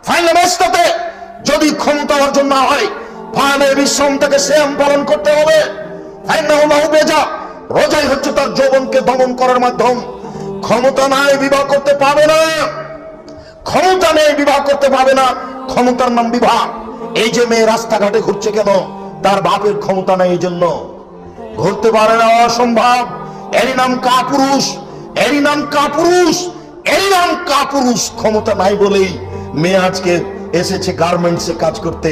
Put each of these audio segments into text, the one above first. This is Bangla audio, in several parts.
ফাইনালিস্টতে যদি ক্ষমতা অর্জন না হয় ফাইনাল বিশ্রাম থেকে শ্যাম পালন করতে হবে। রোজাই হচ্ছে তার যৌবনকে দমন করার মাধ্যম। ক্ষমতা নাই বিবাহ করতে পাবে না, ক্ষমতা নেই বিবাহ করতে পাবে না, ক্ষমতার নাম বিবাহ। এই যে মেয়ে রাস্তাঘাটে ঘুরছে কেন? তার বাপের ক্ষমতা নেই, এই জন্য ঘুরতে পারে না, অসম্ভব। এরই নাম কাপুরুষ, এরই নাম কাপুরুষ, এরই নাম কাপুরুষ। ক্ষমতা নাই বলেই মেয়ে আজকে এসেছে গার্মেন্টসে কাজ করতে।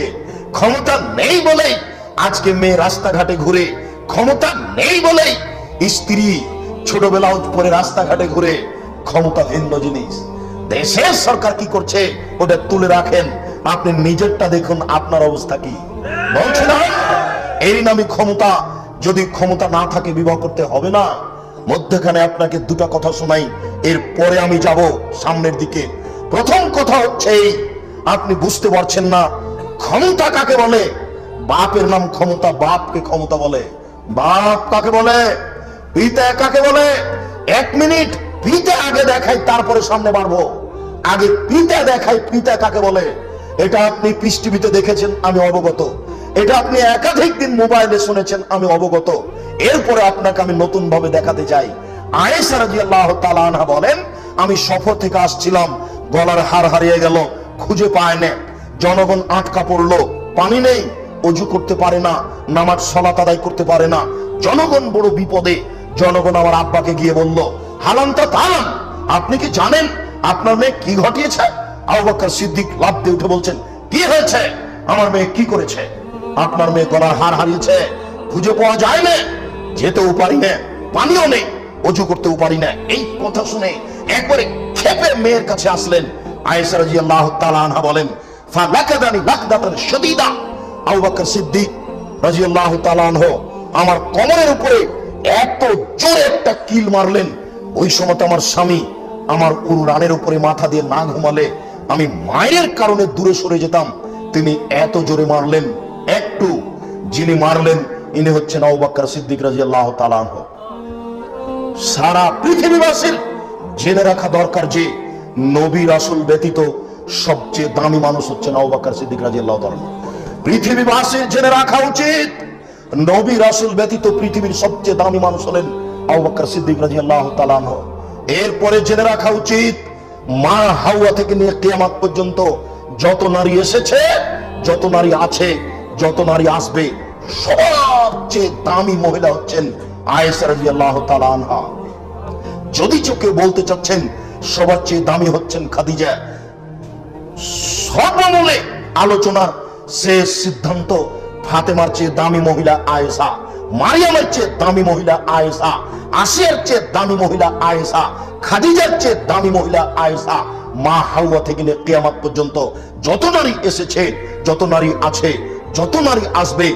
ক্ষমতা নেই বলেই আজকে মেয়ে রাস্তাঘাটে ঘুরে। ক্ষমতা নেই বলেই স্ত্রী ছোটবেলা পরে রাস্তাঘাটে ঘুরে। ক্ষমতা ভিন্ন জিনিস। দেশের সরকার কি করছে ওটা তুলে রাখেন, আপনি নিজেরটা দেখুন আপনার অবস্থা কি। বলছে না এরই নামই ক্ষমতা। যদি ক্ষমতা না থাকে বিবাহ করতে হবে না। মধ্যখানে আপনাকে দুটা কথা শোনাই, এরপরে আমি যাব সামনের দিকে। প্রথম কথা হচ্ছে আপনি বুঝতে পারছেন না ক্ষমতা কাকে বলে। বাপের নাম ক্ষমতা, বাপকে ক্ষমতা বলে। বাপ কাকে বলে? পিতা কাকে বলে? 1 মিনিট পিতা আগে দেখাই, তারপরে সামনে বাড়বো। আগে পিতা দেখাই, পিতা কাকে বলে। এটা আপনি পিস টিভিতে দেখেছেন, আমি অবগত। এটা আপনি একাধিক দিন মোবাইলে শুনেছেন, আমি অবগত। এরপরে আপনাকে আমি নতুন ভাবে দেখাতে চাই। আয়েশা রাদিয়াল্লাহু তাআলা আনহা বলেন, আমি সফর থেকে আসছিলাম, গলার হার হারিয়ে গেল, খুঁজে পায় না। জনগণ আটকা পড়লো, পানি নেই, অজু করতে পারে না, নামাজ সালাত আদায় করতে পারে না। জনগণ বড় বিপদে। জনগণ আমার আব্বাকে গিয়ে বলল, হালান্তা তালাম, আপনি কি জানেন আপনার মেয়ে কি ঘটিয়েছে? আবু বকর সিদ্দিক লাফ দিয়ে উঠে বলছেন, কি হয়েছে? আমার মেয়ে কি করেছে? আপনার মেয়ে গলার হার হারিয়েছে, খুঁজে পাওয়া যায় না, যেতেও পারি না, পানিও নেই, অজু করতেও পারি না। এই কথা শুনে একবারে ক্ষেপে মেয়ের কাছে আসলেন। আয়েশা রাদিয়াল্লাহু তাআলা আনহা বলেন, ফালাকাদানি লাকদাতান শাদীদা। আবু বকর সিদ্দিক রাদিয়াল্লাহু তাআলা আনহু আমার কোমরের উপরে এত জোরে একটা কিল মারলেন। ওই সময় আমার স্বামী আমার উরুরানের উপরে মাথা দিয়ে না ঘুমালে আমি মায়ের কারণে দূরে সরে যেতাম। তিনি এত জোরে মারলেন, একটু যিনি মারলেন ইনি হচ্ছেন আবু বকর সিদ্দিক রাদিয়াল্লাহু তাআলা আনহু। সারা পৃথিবীবাসীর জেনে রাখা দরকার যে নবী রাসূল ব্যতীত সবচেয়ে দামি মানুষ হচ্ছেন আবু বকর সিদ্দিক রাদিয়াল্লাহু তাআলা। পৃথিবীবাসীর জেনে রাখা উচিত নবী রাসূল ব্যতীত পৃথিবীর সবচেয়ে দামি মানুষ হলেন আবু বকর সিদ্দিক রাদিয়াল্লাহু তাআলা আনহু। এরপরে জেনে রাখা উচিত মা হাওয়া থেকে নিয়ে কিয়ামত পর্যন্ত যত নারী এসেছে, যত নারী আছে, যত নারী আসবে, সবচেয়ে দামি মহিলা হচ্ছেন আয়েশা রাদিয়াল্লাহু তাআলা আনহা। যদি কেউ বলতে চাচ্ছেন সবার চেয়ে দামি হচ্ছেন খাদিজা, সর্বমূলে আলোচনার শেষ সিদ্ধান্ত ফাতেমার চেয়ে দামি মহিলা আয়েশা, মারিয়ামের চেয়ে দামি মহিলা আয়েশা, আসিয়ার চেয়ে দামি মহিলা আয়েশা, খাদিজার চেয়ে দামি মহিলা আয়েশা। মা হাওয়া থেকে নিয়ে কিয়ামত পর্যন্ত যত নারী এসেছে, যত নারী আছে, যত নারী আসবে,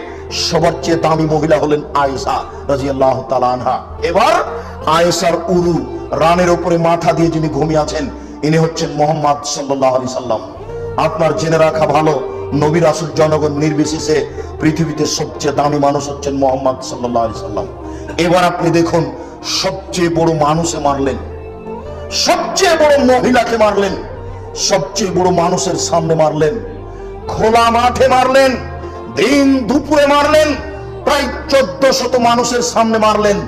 সবার চেয়ে দামি মহিলা হলেন আয়েশা রাদিয়াল্লাহু তাআলা আনহা। এবার আয়েশার উরু রানের উপরে মাথা দিয়ে যিনি ঘুমিয়ে আছেন ইনি হচ্ছেন মুহাম্মদ সাল্লাল্লাহু আলাইহি সাল্লাম। আপনার জেনে রাখা ভালো নবী রাসূল জনগণ নির্বিশেষে পৃথিবীতে সবচেয়ে দামি মানুষ হচ্ছেন মুহাম্মদ সাল্লাল্লাহু আলাইহি সাল্লাম। এবার আপনি দেখুন সবচেয়ে বড় মানুষে মারলেন, সবচেয়ে বড় মহিলাকে মারলেন, সবচেয়ে বড় মানুষের সামনে মারলেন, খোলা মাঠে মারলেন, দিন দুপুরে মারলেন, প্রায় 1400 মানুষের সামনে মারলেন,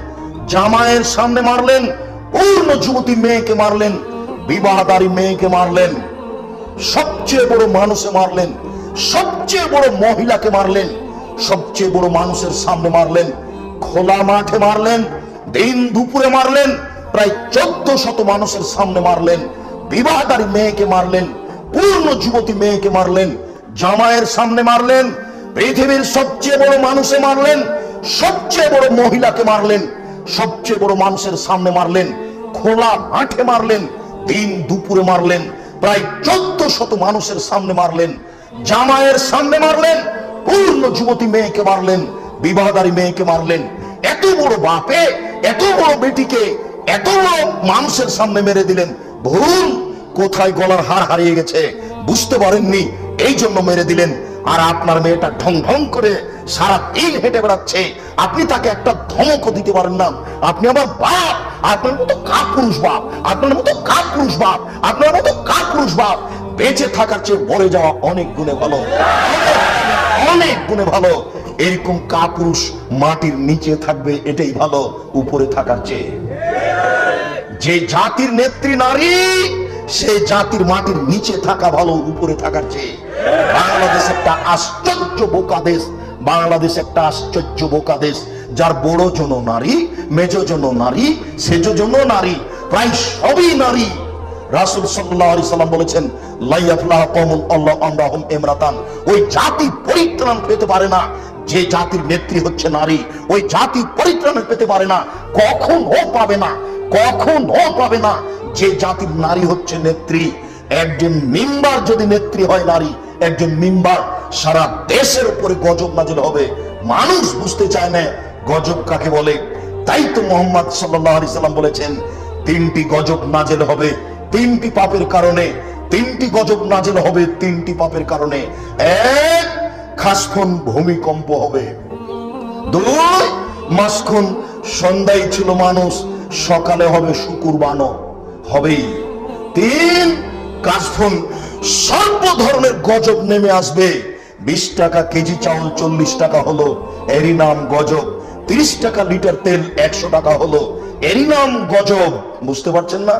জামায়ের সামনে মারলেন, পূর্ণ যুবতী মেয়েকে মারলেন, বিবাহদারী মেয়েকে মারলেন, সবচেয়ে বড় মানুষে মারলেন, সবচেয়ে বড় মহিলাকে মারলেন, সবচেয়ে বড় মানুষের সামনে মারলেন, খোলা মাঠে মারলেন, দিন দুপুরে মারলেন, প্রায় 1400 মানুষের সামনে মারলেন, বিবাহদারী মেয়েকে মারলেন, পূর্ণ যুবতী মেয়েকে মারলেন, জামায়ের সামনে মারলেন, পৃথিবীর সবচেয়ে বড় মানুষে মারলেন, সবচেয়ে বড় মহিলাকে মারলেন, সবচেয়ে বড় মানুষের সামনে মারলেন, খোলা মাঠে মারলেন, দিন দুপুরে মারলেন, প্রায় 1400 মানুষের সামনে মারলেন, জামায়ের সামনে মারলেন, পূর্ণ যুবতী মেয়েকে মারলেন, বিবাহদারী মেয়েকে মারলেন। এত বড় বাপে এত বড় বেটিকে এত বড় মানুষের সামনে মেরে দিলেন। ভুল কোথায় গলার হার হারিয়ে গেছে বুঝতে পারেননি, এই জন্য মেরে দিলেন। আর আপনার মেয়েটা ঢং ঢং করে সারা দিন হেঁটে বেড়াচ্ছে, আপনি তাকে একটা ধমকও দিতে পারেন না। আপনি আমার বাপ, আপনার মতো কাপুরুষ বাপ, আপনার মতো কাপুরুষ বাপ, আপনার মতো কাপুরুষ বাপ বেঁচে থাকার চেয়ে মরে যাওয়া অনেক গুণে ভালো, অনেক গুণে ভালো। এরকম কাপুরুষ মাটির নিচে থাকবে এটাই ভালো উপরে থাকার চেয়ে। যে জাতির নেত্রী নারী, সে জাতির মাটির নিচে থাকা ভালো উপরে থাকার চেয়ে। বাংলাদেশ একটা আশ্চর্য বোকা দেশ, বাংলাদেশ একটা আশ্চর্য বোকা দেশ, যার বড় জন নারী, মেজ জন নারী, সেজ জন নারী, প্রায় সবই নারী। রাসূল সাল্লাল্লাহু আলাইহি সাল্লাম বলেছেন, লা ইয়াফলাহু কওমুন আল্লাহু আমরাহুম ইমরাতান। ওই জাতি পরিত্রাণ পেতে পারে না যে জাতির নেত্রী হচ্ছে নারী, ওই জাতি পরিত্রাণ পেতে পারে না, কখনো পাবে না, কখনো পাবে না যে জাতির নারী হচ্ছে নেত্রী। একজন মিম্বার যদি নেত্রী হয় নারী, একজন মিম্বার সারা দেশের উপরে গজব নাজিল হবে। মানুষ বুঝতে চায় না গজব কাকে বলে। তাই তো মুহাম্মদ সাল্লাল্লাহু আলাইহি সাল্লাম বলেছেন, তিনটি গজব নাজিল হবে তিনটি পাপের কারণে, তিনটি গজব নাজিল হবে তিনটি পাপের কারণে। এক, খাসফুন ভূমিকম্প হবে। দুই, মাসখুন সন্ধ্যায় ছিল মানুষ, সকালে হবে শুকুর বানো হবেই। তিন, কাসফুন সর্ব ধরনের গজব নেমে আসবে। 20 টাকা কেজি চাউল 40 টাকা হলো, এরই নাম গজব। 30 টাকা লিটার তেল 100 টাকা হলো, এরই নাম গজব। বুঝতে পারছেন না?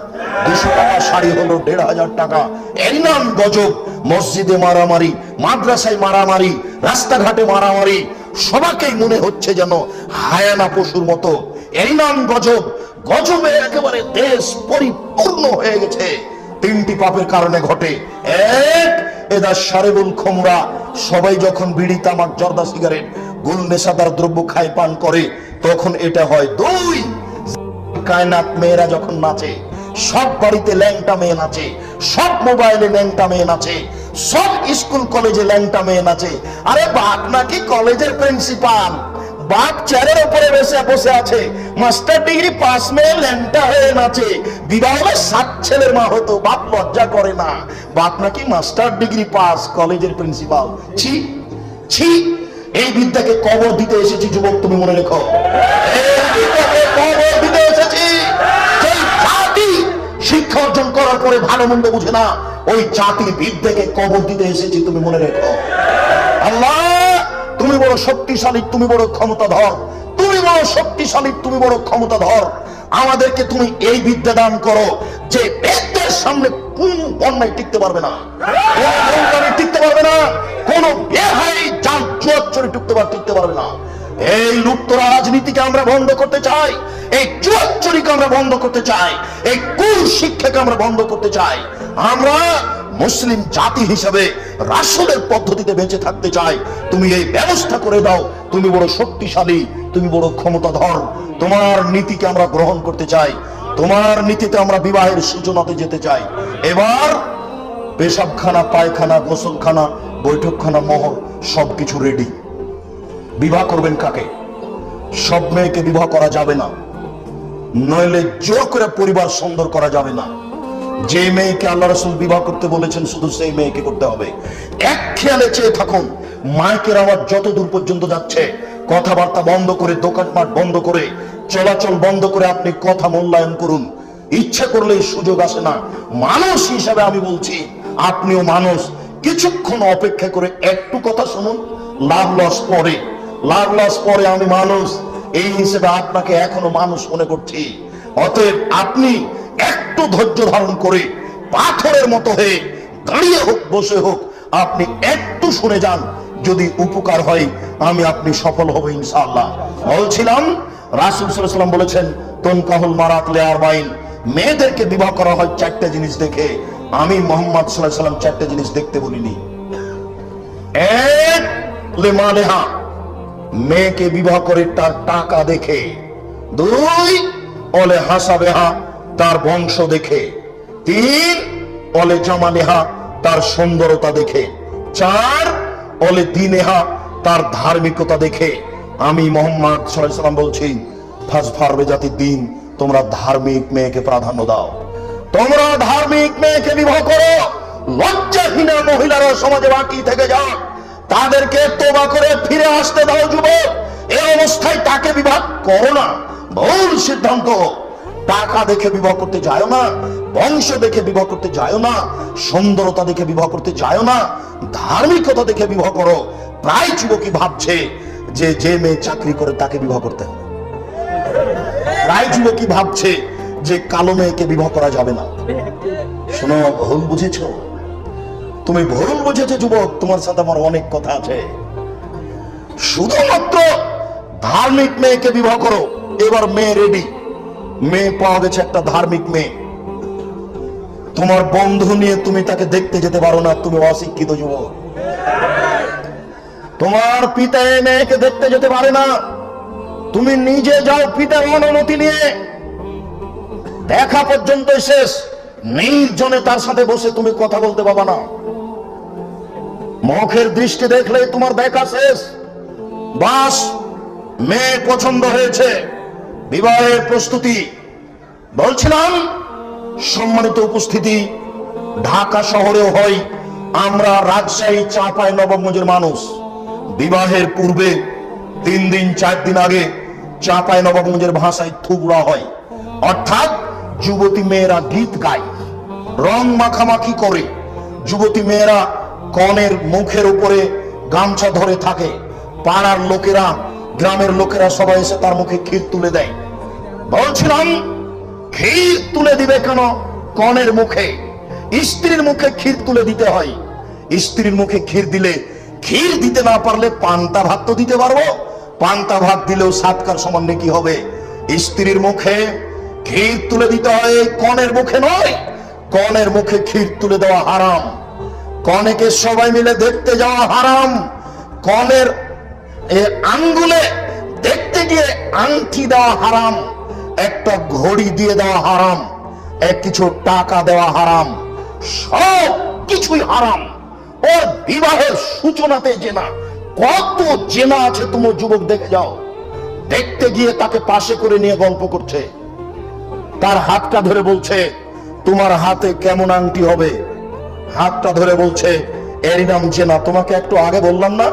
200 টাকা শাড়ি হলো 1500 টাকা, এরই নাম গজব। মসজিদে মারামারি, মাদ্রাসায় মারামারি, রাস্তাঘাটে মারামারি, সবাইকেই মনে হচ্ছে যেন হায়ানা পশুর মতো, এরই নাম গজব। গজবে একেবারে দেশ পরিপূর্ণ হয়ে গেছে। তিনটি পাপের কারণে ঘটে। এক, এদা শারেবুল খমরা, সবাই যখন বিড়ি, তামাক, জর্দা, সিগারেট, গুল নেশাদার দ্রব্য খায়, পান করে, তখন এটা হয়। দুই, কায়নাত মেয়েরা যখন নাচে, সব বাড়িতে ল্যাংটা মেয়ে নাচে, সব মোবাইলে ল্যাংটা মেয়ে নাচে, সব স্কুল কলেজে ল্যাংটা মেয়ে নাচে। আরে বাপ নাকি কলেজের প্রিন্সিপাল, বাপ চেয়ারের উপরে বসে আছে, মাস্টার ডিগ্রি পাস মেয়ে ল্যাংটা হয়ে নাচে। বিবাহ হলে 7 ছেলের মা হতো, বাপ লজ্জা করে না? বাপ নাকি মাস্টার ডিগ্রি পাস, কলেজের প্রিন্সিপাল। ছি ছি, এই বিদ্যাকে কবর দিতে এসেছি যুবক, তুমি মনে রেখো। এই বিদ্যাকে কবর দিতে এসেছি। যেই জাতি শিক্ষা অর্জন করার পরে ভালো মন্দ বুঝে না, ওই জাতির বিদ্যাকে কবর দিতে এসেছি, তুমি মনে রেখো। আল্লাহ, তুমি বড় শক্তিশালী, তুমি বড় ক্ষমতাধর, তুমি বড় শক্তিশালী, তুমি বড় ক্ষমতাধর। আমাদেরকে তুমি এই বিদ্যা দান করো যে বিদ্যার সামনে কোন অন্যায় টিকতে পারবে না, কোন টিকতে পারবে না, কোন বেহাই জাল জুয়াচুরি টিকতে পারবে না। এই লুপ্ত রাজনীতিকে আমরা বন্ধ করতে চাই, এই জুয়াচুরিকে আমরা বন্ধ করতে চাই, এই কুশিক্ষাকে আমরা বন্ধ করতে চাই। আমরা মুসলিম জাতি হিসেবে রাসূলের পদ্ধতিতে বেঁচে থাকতে চাই। তুমি এই ব্যবস্থা করে দাও। তুমি বড় শক্তিশালী, তুমি বড় ক্ষমতাধর, তোমার নীতিকে আমরা গ্রহণ করতে চাই, তোমার নীতিতে আমরা বিবাহের সূচনাতে যেতে চাই। এবার পেশাবখানা, পায়খানা, গোসলখানা, বৈঠকখানা, মহর সবকিছু রেডি। বিবাহ করবেন কাকে? সব মেয়েকে বিবাহ করা যাবে না, নইলে জোর করে পরিবার সুন্দর করা যাবে না। যে মেয়েকে আল্লাহ রাসূল বিবাহ করতে বলেছেন, শুধু সেই মেয়েকে করতে হবে। এক খেয়ালে চেয়ে থাকুন, মাইকের আওয়াজ যত দূর পর্যন্ত যাচ্ছে, কথাবার্তা বন্ধ করে, দোকানপাট বন্ধ করে, চলাচল বন্ধ করে আপনি কথা মূল্যায়ন করুন। ইচ্ছা করলে সুযোগ আসে না। মানুষ হিসাবে আমি বলছি, আপনিও মানুষ, কিছুক্ষণ অপেক্ষা করে একটু কথা শুনুন। লাভ লস পরে, লাভ লস পরে। আমি মানুষ, এই হিসেবে আপনাকে এখনো মানুষ মনে করছি। অতএব আপনি একটু ধৈর্য ধারণ করে, পাথরের মতো হয়ে দাঁড়িয়ে হোক, বসে হোক, আপনি একটু শুনে যান। যদি উপকার হয়, আমি আপনি সফল হব ইনশাআল্লাহ। বলছিলাম, রাসূল সাল্লাল্লাহু আলাইহি ওয়াসাল্লাম বলেছেন, তুনকাহুল মারাত লিআরবাইন, মেয়েদেরকে বিবাহ করা হয় 4টে জিনিস দেখে। আমি মুহাম্মদ সাল্লাল্লাহু আলাইহি ওয়াসাল্লাম 4টে জিনিস দেখতে বলিনি। এক, লিমালিহা, মেয়েকে বিবাহ করে তার টাকা দেখে। দুই, ওলে হাসাবেহা, তার বংশ দেখে। তিন, ওলে জামালিহা, তার সুন্দরতা দেখে। চার, ওলে দিনেহা, তার ধার্মিকতা দেখে। আমি মুহাম্মদ সাল্লাল্লাহু আলাইহি ওয়াসাল্লাম বলছি, ফাজফার বেজাতিদ দ্বীন, তোমরা ধার্মিক মেয়েকে প্রাধান্য দাও, তোমরা ধার্মিক মেয়েকে বিবাহ করো। লজ্জাহীনা মহিলারা সমাজে বাকি থেকে যান, তাদেরকে তোবা করে ফিরে আসতে দাও। যুবক, এই অবস্থায় তাকে বিবাহ করো না, ভুল সিদ্ধান্ত। টাকা দেখে বিবাহ করতে যায় না, বংশ দেখে বিবাহ করতে যায় না, সুন্দরতা দেখে বিবাহ করতে যায় না, ধার্মিকতা দেখে বিবাহ করো। প্রায় যুবকই ভাবছে যে যে মেয়ে চাকরি করে তাকে বিবাহ করতে হবে। প্রায় যুবকই ভাবছে যে কালো মেয়েকে বিবাহ করা যাবে না। শোনো, ভুল বুঝেছো, তুমি ভুল বুঝেছো যুবক। তোমার সাথে আমার অনেক কথা আছে। শুধুমাত্র ধার্মিক মেয়েকে বিবাহ করো। এবার মেয়ে রেডি, মেয়ে পাওয়া গেছে একটা ধার্মিক মেয়ে। তোমার বন্ধু নিয়ে তুমি তাকে দেখতে যেতে পারো না, তুমি অশিক্ষিত যুবক। তোমার পিতা এই মেয়েকে দেখতে যেতে পারে না, তুমি নিজে যাও পিতার অনুমতি নিয়ে। দেখা পর্যন্ত শেষ, নির্জনে তার সাথে বসে তুমি কথা বলতে পাবা না। মুখের দৃষ্টি দেখলে তোমার দেখা শেষ। বাস, মেয়ে পছন্দ হয়েছে, বিবাহের প্রস্তুতি। বলছিলাম, সম্মানিত উপস্থিতি, ঢাকা শহরেও হয়, আমরা রাজশাহী চাঁপাই নবাবগঞ্জের মানুষ। বিবাহের পূর্বে 3 দিন 4 দিন আগে চাঁপাই নবাবগঞ্জের ভাষায় থুবড়া হয়, অর্থাৎ যুবতী মেয়েরা গীত গায়, রং মাখামাখি করে। যুবতী মেয়েরা কনের মুখের উপরে গামছা ধরে থাকে। পাড়ার লোকেরা, গ্রামের লোকেরা সবাই এসে তার মুখে ক্ষীর তুলে দেয়। বলছিলাম, ক্ষীর তুলে দিবে কেন? কনের মুখে, স্ত্রীর মুখে ক্ষীর তুলে দিতে হয়। স্ত্রীর মুখে ক্ষীর দিলে, ক্ষীর দিতে না পারলে পান্তা ভাত তো দিতে পারবো। পান্তা ভাত দিলেও সাতকার সমান নাকি হবে। স্ত্রীর মুখে ক্ষীর তুলে দিতে হয়, কনের মুখে নয়। কনের মুখে ক্ষীর তুলে দেওয়া হারাম। কনেকে সবাই মিলে দেখতে যাওয়া হারাম। কনের আঙ্গুলে দেখতে গিয়ে আংটি দেওয়া হারাম। একটা ঘড়ি দিয়ে দেওয়া হারাম। কিছু টাকা দেওয়া হারাম। সব কিছুই হারাম। ওর বিবাহের সূচনাতে জেনা, কত জেনা আছে তোমার যুবক দেখে যাও। দেখতে গিয়ে তাকে পাশে করে নিয়ে গল্প করছে, তার হাতটা ধরে বলছে তোমার হাতে কেমন আংটি হবে। হাতটা ধরে বলছে এরই নাম জেনা। তোমাকে একটু আগে বললাম না,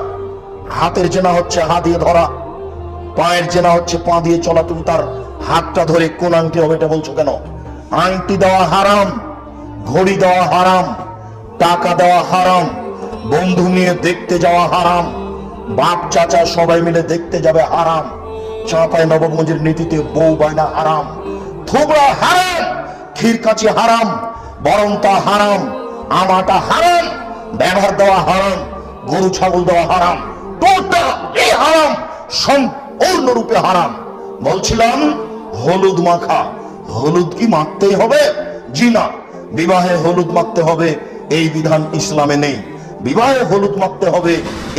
হাতের জেনা হচ্ছে হাত দিয়ে ধরা, পায়ের জেনা হচ্ছে পা দিয়ে চলা। তুমি তার হাতটা ধরে কোন আংটি হবে এটা বলছো কেন? আংটি দেওয়া হারাম, ঘড়ি দেওয়া হারাম, টাকা দেওয়া হারাম, বন্ধু নিয়ে দেখতে যাওয়া হারাম, বাপ চাচা সবাই মিলে দেখতে যাবে হারাম। চাঁপাই নবাবগঞ্জের নীতিতে বউ বায়না হারাম, থুবড়া হারাম, ক্ষীরকাচি হারাম, বরন্তা হারাম, আমাটা হারাম, ব্যবহার দেওয়া হারাম, গরু ছাগল দেওয়া হারাম। টোটাল এই হারাম সম্পূর্ণরূপে হারাম। বলছিলাম, হলুদ মাখা, হলুদ কি মাখতেই হবে? জি না, বিবাহে হলুদ মাখতে হবে এই বিধান ইসলামে নেই। বিবাহে হলুদ মাখতে হবে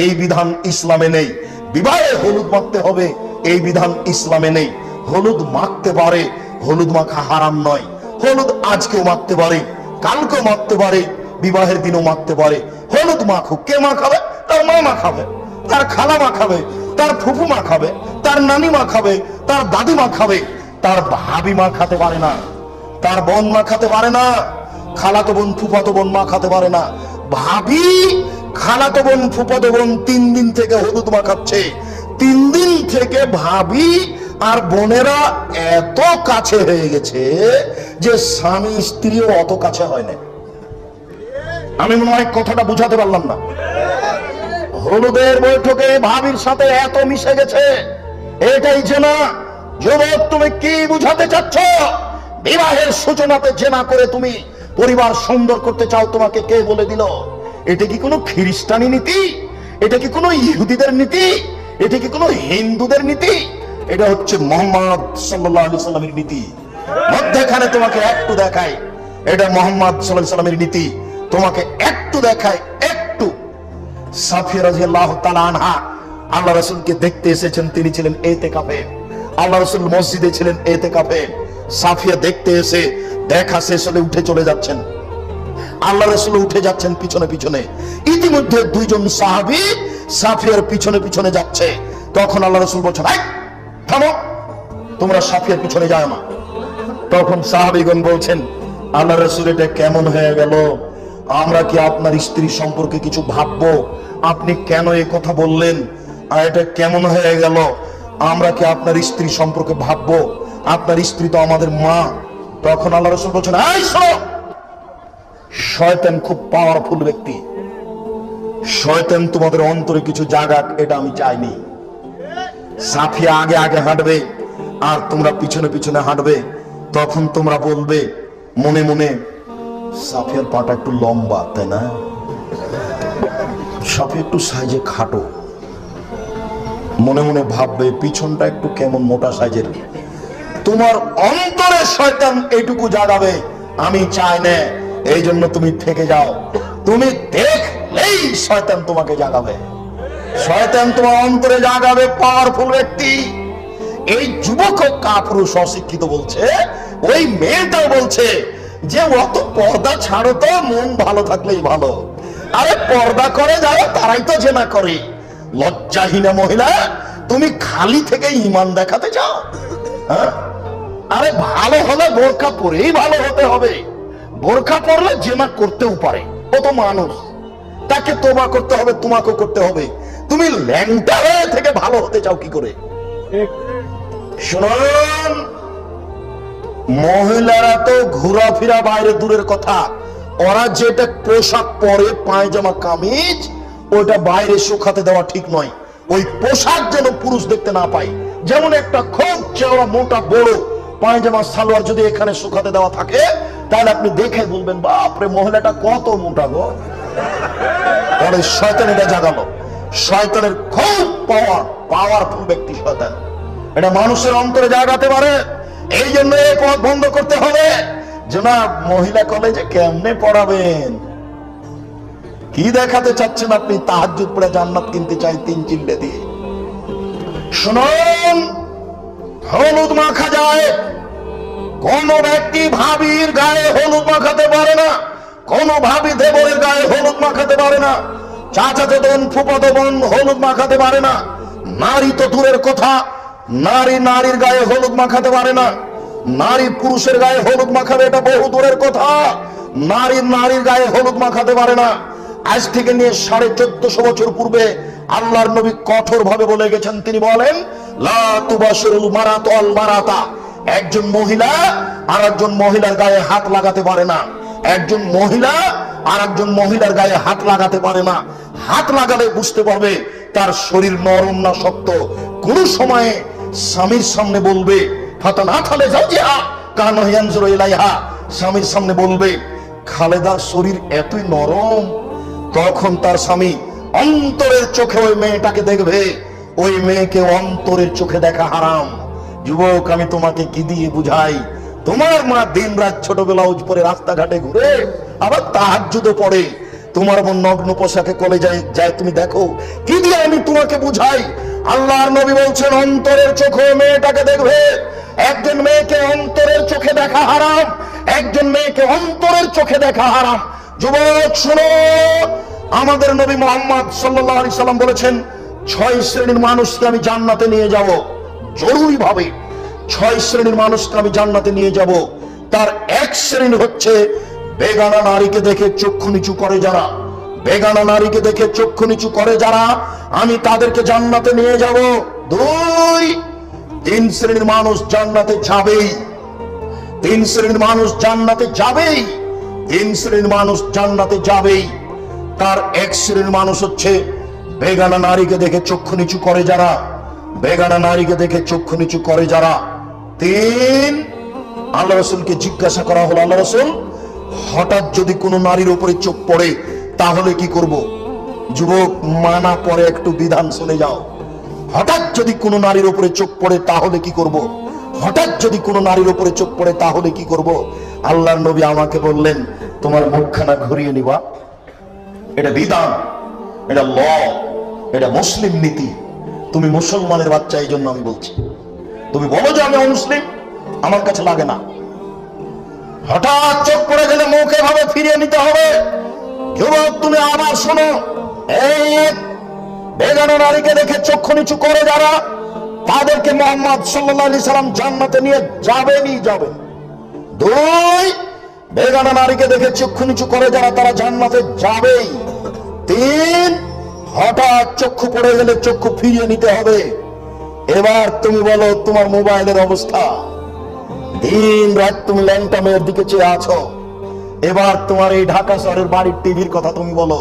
এই বিধান ইসলামে নেই। বিবাহে হলুদ মাখতে হবে এই বিধান ইসলামে নেই। হলুদ মাখতে পারে, হলুদ মাখা হারাম নয়। হলুদ আজকেও মাখতে পারে, কালকেও মাখতে পারে, বিবাহের দিনও মাখতে পারে। হলুদ মাখুক, কে মাখাবে? তার মা মাখাবে, তার খালা মাখাবে, তার ফুফু মাখাবে, তার নানি মাখাবে, তার দাদি মাখাবে। তার ভাবি মাখাতে পারে না, তার বোন মাখাতে পারে না, খালাতো বোন ফুফাতো বোন মাখাতে পারে না। ভাবি, খালাতো বোন ফুফাতো বোন 3 দিন থেকে হলুদ মাখাচ্ছে। 3 দিন থেকে ভাবি আর বোনেরা এত কাছে হয়ে গেছে যে স্বামী স্ত্রীও অত কাছে হয় না। আমি মনে হয় কথাটা বুঝাতে পারলাম না। হলুদের বৈঠকে ভাবির সাথে এত মিশে গেছে, এটাই জেনা। যুবক, তুমি কি বুঝাতে চাচ্ছ? বিবাহের সূচনাতে জেনা করে তুমি পরিবার সুন্দর করতে চাও, তোমাকে কে বলে দিল? এটা কি কোনো খ্রিস্টানি নীতি? এটা কি কোনো ইহুদিদের নীতি? এটা কি কোনো হিন্দুদের নীতি? এটা হচ্ছে মুহাম্মদ সাল্লাল্লাহু আলাইহি সাল্লামের নীতি। মধ্যখানে তোমাকে একটু দেখায়, এটা মুহাম্মদ সাল্লাল্লাহু আলাইহি সাল্লামের নীতি। তোমাকে একটু দেখায়, একটু। সাফিয়া রাদিয়াল্লাহু তাআলা আনহা আল্লাহ রাসূলকে দেখতে এসেছেন, তিনি ছিলেন ইতিকাফে। আল্লাহ রাসূল মসজিদে ছিলেন ইতিকাফে। সাফিয়া দেখতে এসে দেখা শেষ হলে উঠে চলে যাচ্ছেন। আল্লাহ রাসূল উঠে যাচ্ছেন পিছনে পিছনে। ইতিমধ্যে 2 জন সাহাবী সাফিয়ার পিছনে পিছনে যাচ্ছে। তখন আল্লাহ রাসূল বলছেন, এই থামো, তোমরা সাফিয়ার পিছনে যাও না। তখন সাহাবীগণ বলছেন, আল্লাহ রাসূল, এটা কেমন হয়ে গেল? আমরা কি আপনার স্ত্রী সম্পর্কে কিছু ভাববো? আপনি কেন এই কথা বললেন? আর এটা কেমন হয়ে গেল? আমরা কি আপনার স্ত্রী সম্পর্কে ভাববো? আপনার স্ত্রী তো আমাদের মা। তখন আল্লাহ রাসূল বলছেন, এই শোনো, শয়তান খুব পাওয়ারফুল ব্যক্তি, শয়তান তোমাদের অন্তরে কিছু জাগাক এটা আমি চাইনি। সাফিয়া আগে আগে হাঁটবে আর তোমরা পিছনে পিছনে হাঁটবে, তখন তোমরা বলবে মনে মনে, সাফিয়ার পাটা একটু লম্বা, তাই না? সাফিয়া একটু সাইজে খাটো। মনে মনে ভাববে পিছনটা একটু কেমন মোটা সাইজের। তোমার অন্তরে শয়তান এইটুকু জাগাবে আমি চাই না, এই জন্য তুমি থেকে যাও। তুমি দেখলেই শয়তান তোমাকে জাগাবে, শয়তান তোমার অন্তরে জাগাবে পাওয়ারফুল ব্যক্তি। এই যুবক হোক কাপুরুষ অশিক্ষিত বলছে, ওই মেয়েটাও বলছে যে অত পর্দা ছাড়ো তো, মন ভালো থাকলেই ভালো। আরে পর্দা করে যারা তারাই তো জেনা করে। লজ্জাহীনা মহিলা, তুমি খালি থেকে ঈমান দেখাতে চাও? হ্যাঁ, আরে ভালো হলে বোরকা পরেই ভালো হতে হবে। বোরকা পরলে জেনা করতেও পারে, ও তো মানুষ, তাকে তোবা করতে হবে, তোমাকেও করতে হবে। তুমি ল্যাংটা হয়ে থেকে ভালো হতে চাও কি করে? শুনুন, মহিলারা তো ঘোরাফেরা বাইরে দূরের কথা, ওরা যেটা পোশাক পরে পায়জামা কামিজ, ওটা বাইরে শুকাতে দেওয়া ঠিক নয়। ওই পোশাক যেন পুরুষ দেখতে না পায়। যেমন একটা খুব চওড়া মোটা বড় পায়জামা সালোয়ার যদি এখানে শুকাতে দেওয়া থাকে, তাহলে আপনি দেখে বলবেন বাপরে মহিলাটা কত মোটা গো। তাহলে শয়তান এটা জাগালো। শয়তানের খুব পাওয়ারফুল ব্যক্তি শয়তান, এটা মানুষের অন্তরে জাগাতে পারে। এই জন্য এই পথ বন্ধ করতে হবে। জনাব, মহিলা কলেজে কেমনে পড়াবেন? কি দেখাতে চাচ্ছেন আপনি? তাহাজ্জুদ পড়ে জান্নাত কিনতে চাই 3 চিল্লে দিয়ে। শুনুন, হলুদ মাখা যায়, কোন ব্যক্তি ভাবির গায়ে হলুদ মাখাতে পারে না, কোন ভাবি দেবরের গায়ে হলুদ মাখাতে পারে না, চাচাতো বোন ফুফাতো বোন হলুদ মাখাতে পারে না। নারী তো দূরের কথা, নারী নারীর গায়ে হলুদ মাখাতে পারে না। নারী পুরুষের গায়ে হলুদ মাখাবে এটা বহু দূরের কথা। নারী নারীর গায়ে হলুদ মাখাতে পারে না। আজ থেকে নিয়ে 1450 বছর পূর্বে আল্লাহর নবী কঠোর ভাবে বলে গেছেন। তিনি বলেন, লা তুবাশিরুল মারাতু আল মারাতা, একজন মহিলা আর একজন মহিলার গায়ে হাত লাগাতে পারে না। একজন মহিলা আর একজন মহিলার গায়ে হাত লাগাতে পারে না। হাত লাগালে বুঝতে পারবে তার শরীর নরম না শক্ত। কোন সময়ে স্বামীর সামনে বলবে ফাতানাথালে যাওজিহা কানা ইয়ানজুরু ইলাইহা, স্বামীর সামনে বলবে খালেদার শরীর এতই নরম, তখন তার স্বামী অন্তরের চোখে ওই মেয়েটাকে দেখবে। ওই মেয়েকে অন্তরের চোখে দেখা হারাম। যুবক, আমি তোমাকে কি দিয়ে বুঝাই? তোমার মা দিন রাত ছোট ব্লাউজ পরে রাস্তাঘাটে ঘুরে, আবার তাহাজ্জুদে পড়ে, তোমার বোন নগ্ন পোশাকে কলেজে যায়, তুমি দেখো। কি দিয়ে আমি তোমাকে বুঝাই? আল্লাহর নবী বলছেন অন্তরের চোখে মেয়েটাকে দেখবে। একজন মেয়েকে অন্তরের চোখে দেখা হারাম, একজন মেয়েকে অন্তরের চোখে দেখা হারাম। যুবক শুনো, আমাদের নবী মুহাম্মদ সাল্লাল্লাহু আলাইহি সাল্লাম বলেছেন 6 শ্রেণীর মানুষকে আমি জান্নাতে নিয়ে যাব। জরুরি ভাবে 6 শ্রেণীর মানুষকে আমি জান্নাতে নিয়ে যাব। তার এক শ্রেণী হচ্ছে বেগানা নারীকে দেখে চক্ষু নিচু করে যারা, বেগানা নারীকে দেখে চক্ষু নিচু করে যারা, আমি তাদেরকে জান্নাতে নিয়ে যাব। 2, 3 শ্রেণীর মানুষ জান্নাতে যাবেই, 3 শ্রেণীর মানুষ জান্নাতে যাবেই, 3 শ্রেণীর মানুষ জান্নাতে যাবেই। তার এক শ্রেণীর মানুষ হচ্ছে বেগানা নারীকে দেখে চক্ষু নিচু করে যারা, বেগানা নারীকে দেখে চক্ষু নিচু করে যারা। 3, আল্লাহ রাসূলকে জিজ্ঞাসা করা হলো, আল্লাহ রাসূল, হঠাৎ যদি কোনো নারীর উপরে চোখ পড়ে তাহলে কি করব? যুবক, মানা পরে একটু বিধান শুনে যাও। হঠাৎ যদি কোনো নারীর উপরে চোখ পড়ে তাহলে কি করব? হঠাৎ যদি কোনো নারীর উপরে চোখ পড়ে তাহলে কি করব? আল্লাহর নবী আমাকে বললেন, তোমার মুখখানা ঘুরিয়ে নিবা। এটা বিধান, এটা ল, এটা মুসলিম নীতি। তুমি মুসলমানের বাচ্চা, এই জন্য আমি বলছি। তুমি বলো যে আমি অমুসলিম, আমার কাছে লাগে না। হঠাৎ চোখ পড়ে গেলে মুখ এভাবে ফিরিয়ে নিতে হবে। যুবক, তুমি আবার শোনো, এক, বেগানা নারীকে দেখে চক্ষু নিচু করে যারা, তাদেরকে মুহাম্মদ সাল্লাল্লাহু আলাইহি সাল্লাম জান্নাতে নিয়ে যাবেনই যাবেন। 2, বেগানা নারীকে দেখে চক্ষু নিচু করে যারা, তারা জান্নাতে যাবেই। 3, হঠাৎ চক্ষু পড়ে গেলে চক্ষু ফিরিয়ে নিতে হবে। এবার তুমি বলো তোমার মোবাইলের অবস্থা। দিন রাত তুমি ল্যাংটা মেয়ের দিকে চেয়ে আছো। এবার তোমার এই ঢাকা শহরের বাড়ির টিভির কথা তুমি বলো।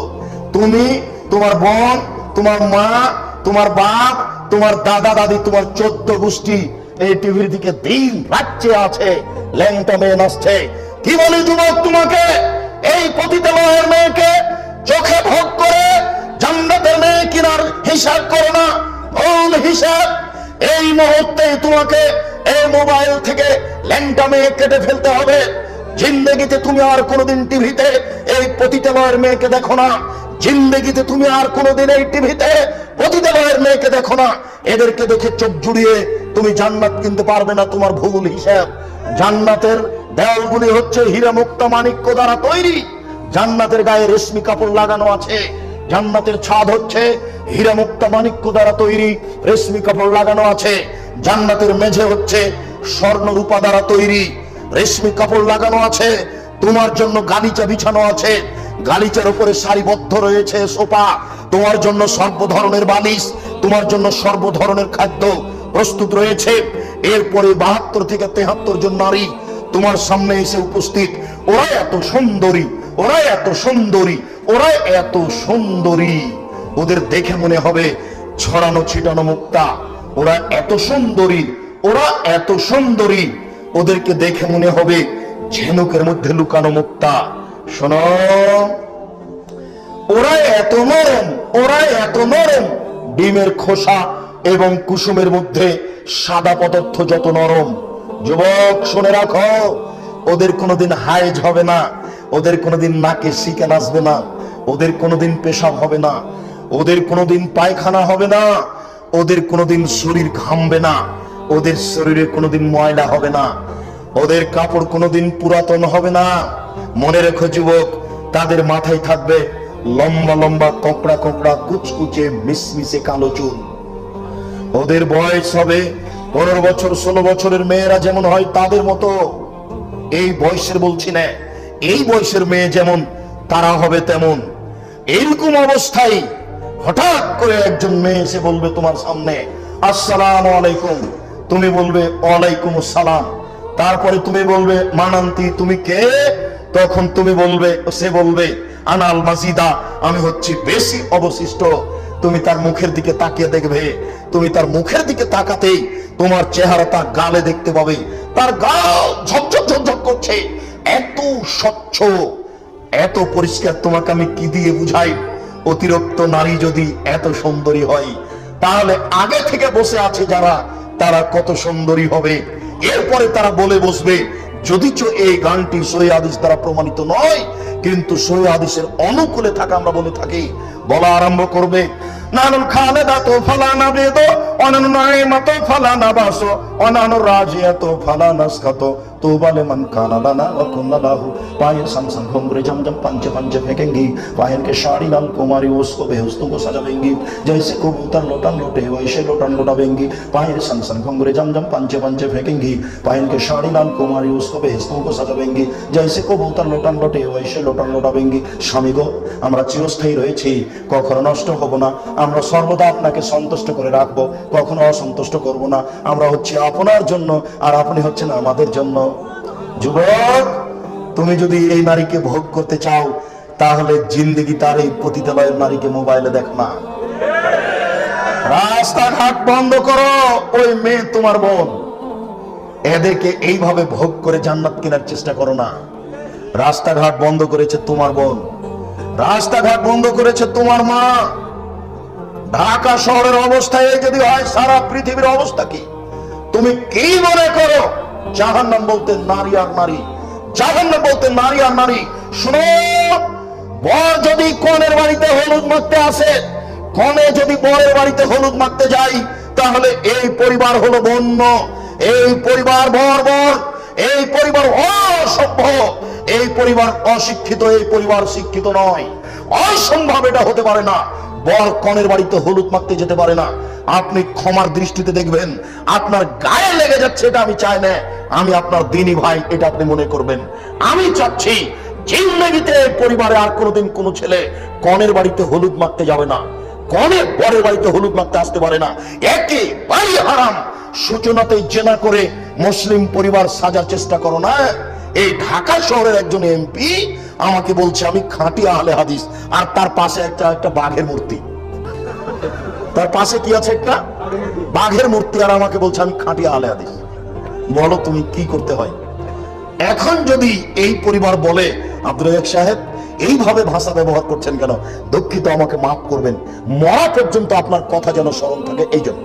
তুমি, তোমার বোন, তোমার মা, তোমার বাপ, তোমার দাদা দাদি, তোমার 14 গোষ্ঠী এই টিভির দিকে দিন রাত চেয়ে আছে, ল্যাংটা মেয়ে নাচছে। কি বলি যুবক তোমাকে, এই পতিতালয়ের মেয়েকে চোখে ভোগ করে জান্নাতের মেয়ে কিনার হিসাব করো না, ভুল হিসাব। এই মুহূর্তে তোমাকে এই মোবাইল থেকে ল্যাংটা মেয়ে কেটে ফেলতে হবে। জিন্দেগিতে তুমি আর কোনোদিন টিভিতে এই পতিতালয়ের মেয়েকে দেখো না। জিন্দেগিতে তুমি আর কোনোদিন এই টিভিতে পতিতালয়ের মেয়েকে দেখো না। এদেরকে দেখে চোখ জুড়িয়ে তুমি জান্নাত কিনতে পারবে না, তোমার ভুল হিসাব। জান্নাতের দেওয়ালগুলি হচ্ছে হীরা মুক্তা মাণিক্য দ্বারা তৈরি। জান্নাতের গায়ে রেশমি কাপড় লাগানো আছে। জান্নাতের ছাদ হচ্ছে হীরা মুক্তা মাণিক্য দ্বারা তৈরি, রেশমি কাপড় লাগানো আছে। জান্নাতের মেঝে হচ্ছে স্বর্ণ রূপা দ্বারা তৈরি, রেশমি কাপড় লাগানো আছে। তোমার জন্য গালিচা বিছানো আছে, গালিচার উপরে সারিবদ্ধ রয়েছে সোফা। তোমার জন্য সর্ব ধরনের বালিশ, তোমার জন্য সর্ব ধরনের খাদ্য প্রস্তুত রয়েছে। এরপরে 72 থেকে 73 জন নারী তোমার সামনে এসে উপস্থিত। ওরা এত সুন্দরী, ওরা এত সুন্দরী, ওরা এত সুন্দরী, ওদের দেখে মনে হবে ছড়ানো ছিটানো মুক্তা। ওরা এত সুন্দরী, ওরা এত সুন্দরী, ওদেরকে দেখে মনে হবে ঝিনুকের মধ্যে লুকানো মুক্তা। শোনো, ওরা এত নরম, ওরা এত নরম, ডিমের খোসা এবং কুসুমের মধ্যে সাদা পদার্থ যত নরম। যুবক শুনে রাখো, ওদের কোনোদিন হাইজ হবে না, ওদের কোনোদিন নাকে শিকেন আসবে না, ওদের কোনোদিন পেশাব হবে না, ওদের কোনোদিন পায়খানা হবে না, ওদের কোনোদিন শরীর ঘামবে না, ওদের শরীরে কোনোদিন ময়লা হবে না, ওদের কাপড় কোনোদিন পুরাতন হবে না। মনে রেখো যুবক, তাদের মাথায় থাকবে লম্বা লম্বা কোকড়া কোকড়া কুচকুচে মিসমিসে কালো চুল। ওদের বয়স হবে 15 বছর 16 বছরের মেয়েরা যেমন হয় তাদের মতো। এই বয়সের বলছি না, এই বয়সের মেয়ে যেমন তারা হবে তেমন। এইরকম অবস্থায় হঠাৎ করে একজন মেয়ে এসে বলবে তোমার সামনে, আসসালামু আলাইকুম। তুমি বলবে ওয়ালাইকুম আসসালাম। তারপরে তুমি বলবে মানান্তি, তুমি কে? তখন তুমি বলবে, সে বলবে আনাল মাজিদা, আমি হচ্ছি বেশি অবশিষ্ট। তুমি তার মুখের দিকে তাকিয়ে দেখবে, তুমি তার মুখের দিকে তাকাতেই তোমার চেহারা তার গালে দেখতে পাবে। তার গাল ঝকঝক ঝকঝক করছে, এত স্বচ্ছ, এত পরিষ্কার। তোমাকে আমি কি দিয়ে বুঝাই? অতিরিক্ত নারী যদি এত সুন্দরী হয়, তাহলে আগে থেকে বসে আছে যারা, তারা কত সুন্দরী হবে। এরপরে তারা বলে বসবে, যদিচ এই গানটি সহিহ হাদিস দ্বারা প্রমাণিত নয়, কিন্তু সহিহ হাদিসের অনুকূলে থাকা আমরা বলে থাকি। বলা আরম্ভ করবে, নানুল খালেদাতু ফালা নাবিদু অনানু নাইমাতু ফালা নাবাসু অনানু রাজিয়াতু ফালা নাসকাতু তুবা লিমান কানা লানা ওয়া কুন্না লাহু। पायल सन सन घुंघरे जम जम पंचे पंचे फेंकेंगी, पायल के साड़ी लाल कुमारी उसको बेहोस्तों को सजावेंगी, जैसे कबूतर लोटन लोटे वैसे लोटन लोटावेंगी। पायल सन सन घुंघरे जम जम पंचे पंचे फेंकेंगी, पायल के साड़ी लाल कुमारी उसको बेहोस्तों को सजावेंगी, जैसे कबूतर लोटन लोटे वैसे लोटन लोटावेंगी। স্বামী গো, আমরা চিরস্থায়ী রয়েছি, কখনো নষ্ট হব না। আমরা সর্বদা আপনাকে সন্তুষ্ট করে রাখবো, কখনো অসন্তুষ্ট করব না। আমরা হচ্ছে আপনার জন্য, আর আপনি হচ্ছেন আমাদের জন্য। যুবক, তুমি যদি এই নারীকে ভোগ করতে চাও, তাহলে জিন্দেগি তার এই পতিতালয়ের নারীকে মোবাইলে দেখো না। রাস্তাঘাট বন্ধ করো। ওই মেয়ে তোমার বোন, এদেরকে এইভাবে ভোগ করে জান্নাত কেনার চেষ্টা করো না। রাস্তাঘাট বন্ধ করেছে তোমার বোন, রাস্তাঘাট বন্ধ করেছে তোমার মা। ঢাকা শহরের অবস্থা এই যদি হয়, সারা পৃথিবীর অবস্থা কি? তুমি কি মনে করো জাহান্নাম বলতে নারী আর নারী? জাহান্নাম বলতে নারী আর নারী। শুনো, বর যদি কনের বাড়িতে হলুদ মাখতে আসে, কনে যদি বরের বাড়িতে হলুদ মাখতে যায়, তাহলে এই পরিবার হলো বন্য, এই পরিবার বর্বর, এই পরিবার অসভ্য, এই পরিবার অশিক্ষিত, এই পরিবার শিক্ষিত নয়। অসম্ভব, এটা হতে পারে না। বর কনের বাড়িতে হলুদ মাখতে যেতে পারে না। আপনি ক্ষমার দৃষ্টিতে দেখবেন, আপনার গায়ে লেগে যাচ্ছে, এটা আমি চাই না। আমি আপনার দিনী ভাই, এটা আপনি মনে করবেন। আমি চাচ্ছি জিন্দেগিতে পরিবারে আর কোনোদিন কোনো ছেলে কনের বাড়িতে হলুদ মাখতে যাবে না, কনে বরের বাড়িতে হলুদ মাখতে আসতে পারে না। একেবারেই হারাম। সূচনাতেই জেনা করে মুসলিম পরিবার সাজার চেষ্টা করো না। এই ঢাকা শহরের একজন এমপি আমাকে বলছে আমি খাঁটি আহলে হাদিস, আর তার পাশে একটা বাঘের মূর্তি, তার পাশে কি আছে? একটা বাঘের মূর্তি, আর আমাকে বলছে আমি খাঁটি আহলে হাদিস। বলো তুমি কি করতে হয়? এখন যদি এই পরিবার বলে আব্দুল রাজ্জাক সাহেব এইভাবে ভাষা ব্যবহার করছেন কেন, দুঃখিত, আমাকে মাফ করবেন, মরা পর্যন্ত আপনার কথা যেন স্মরণ থাকে। এই জন্য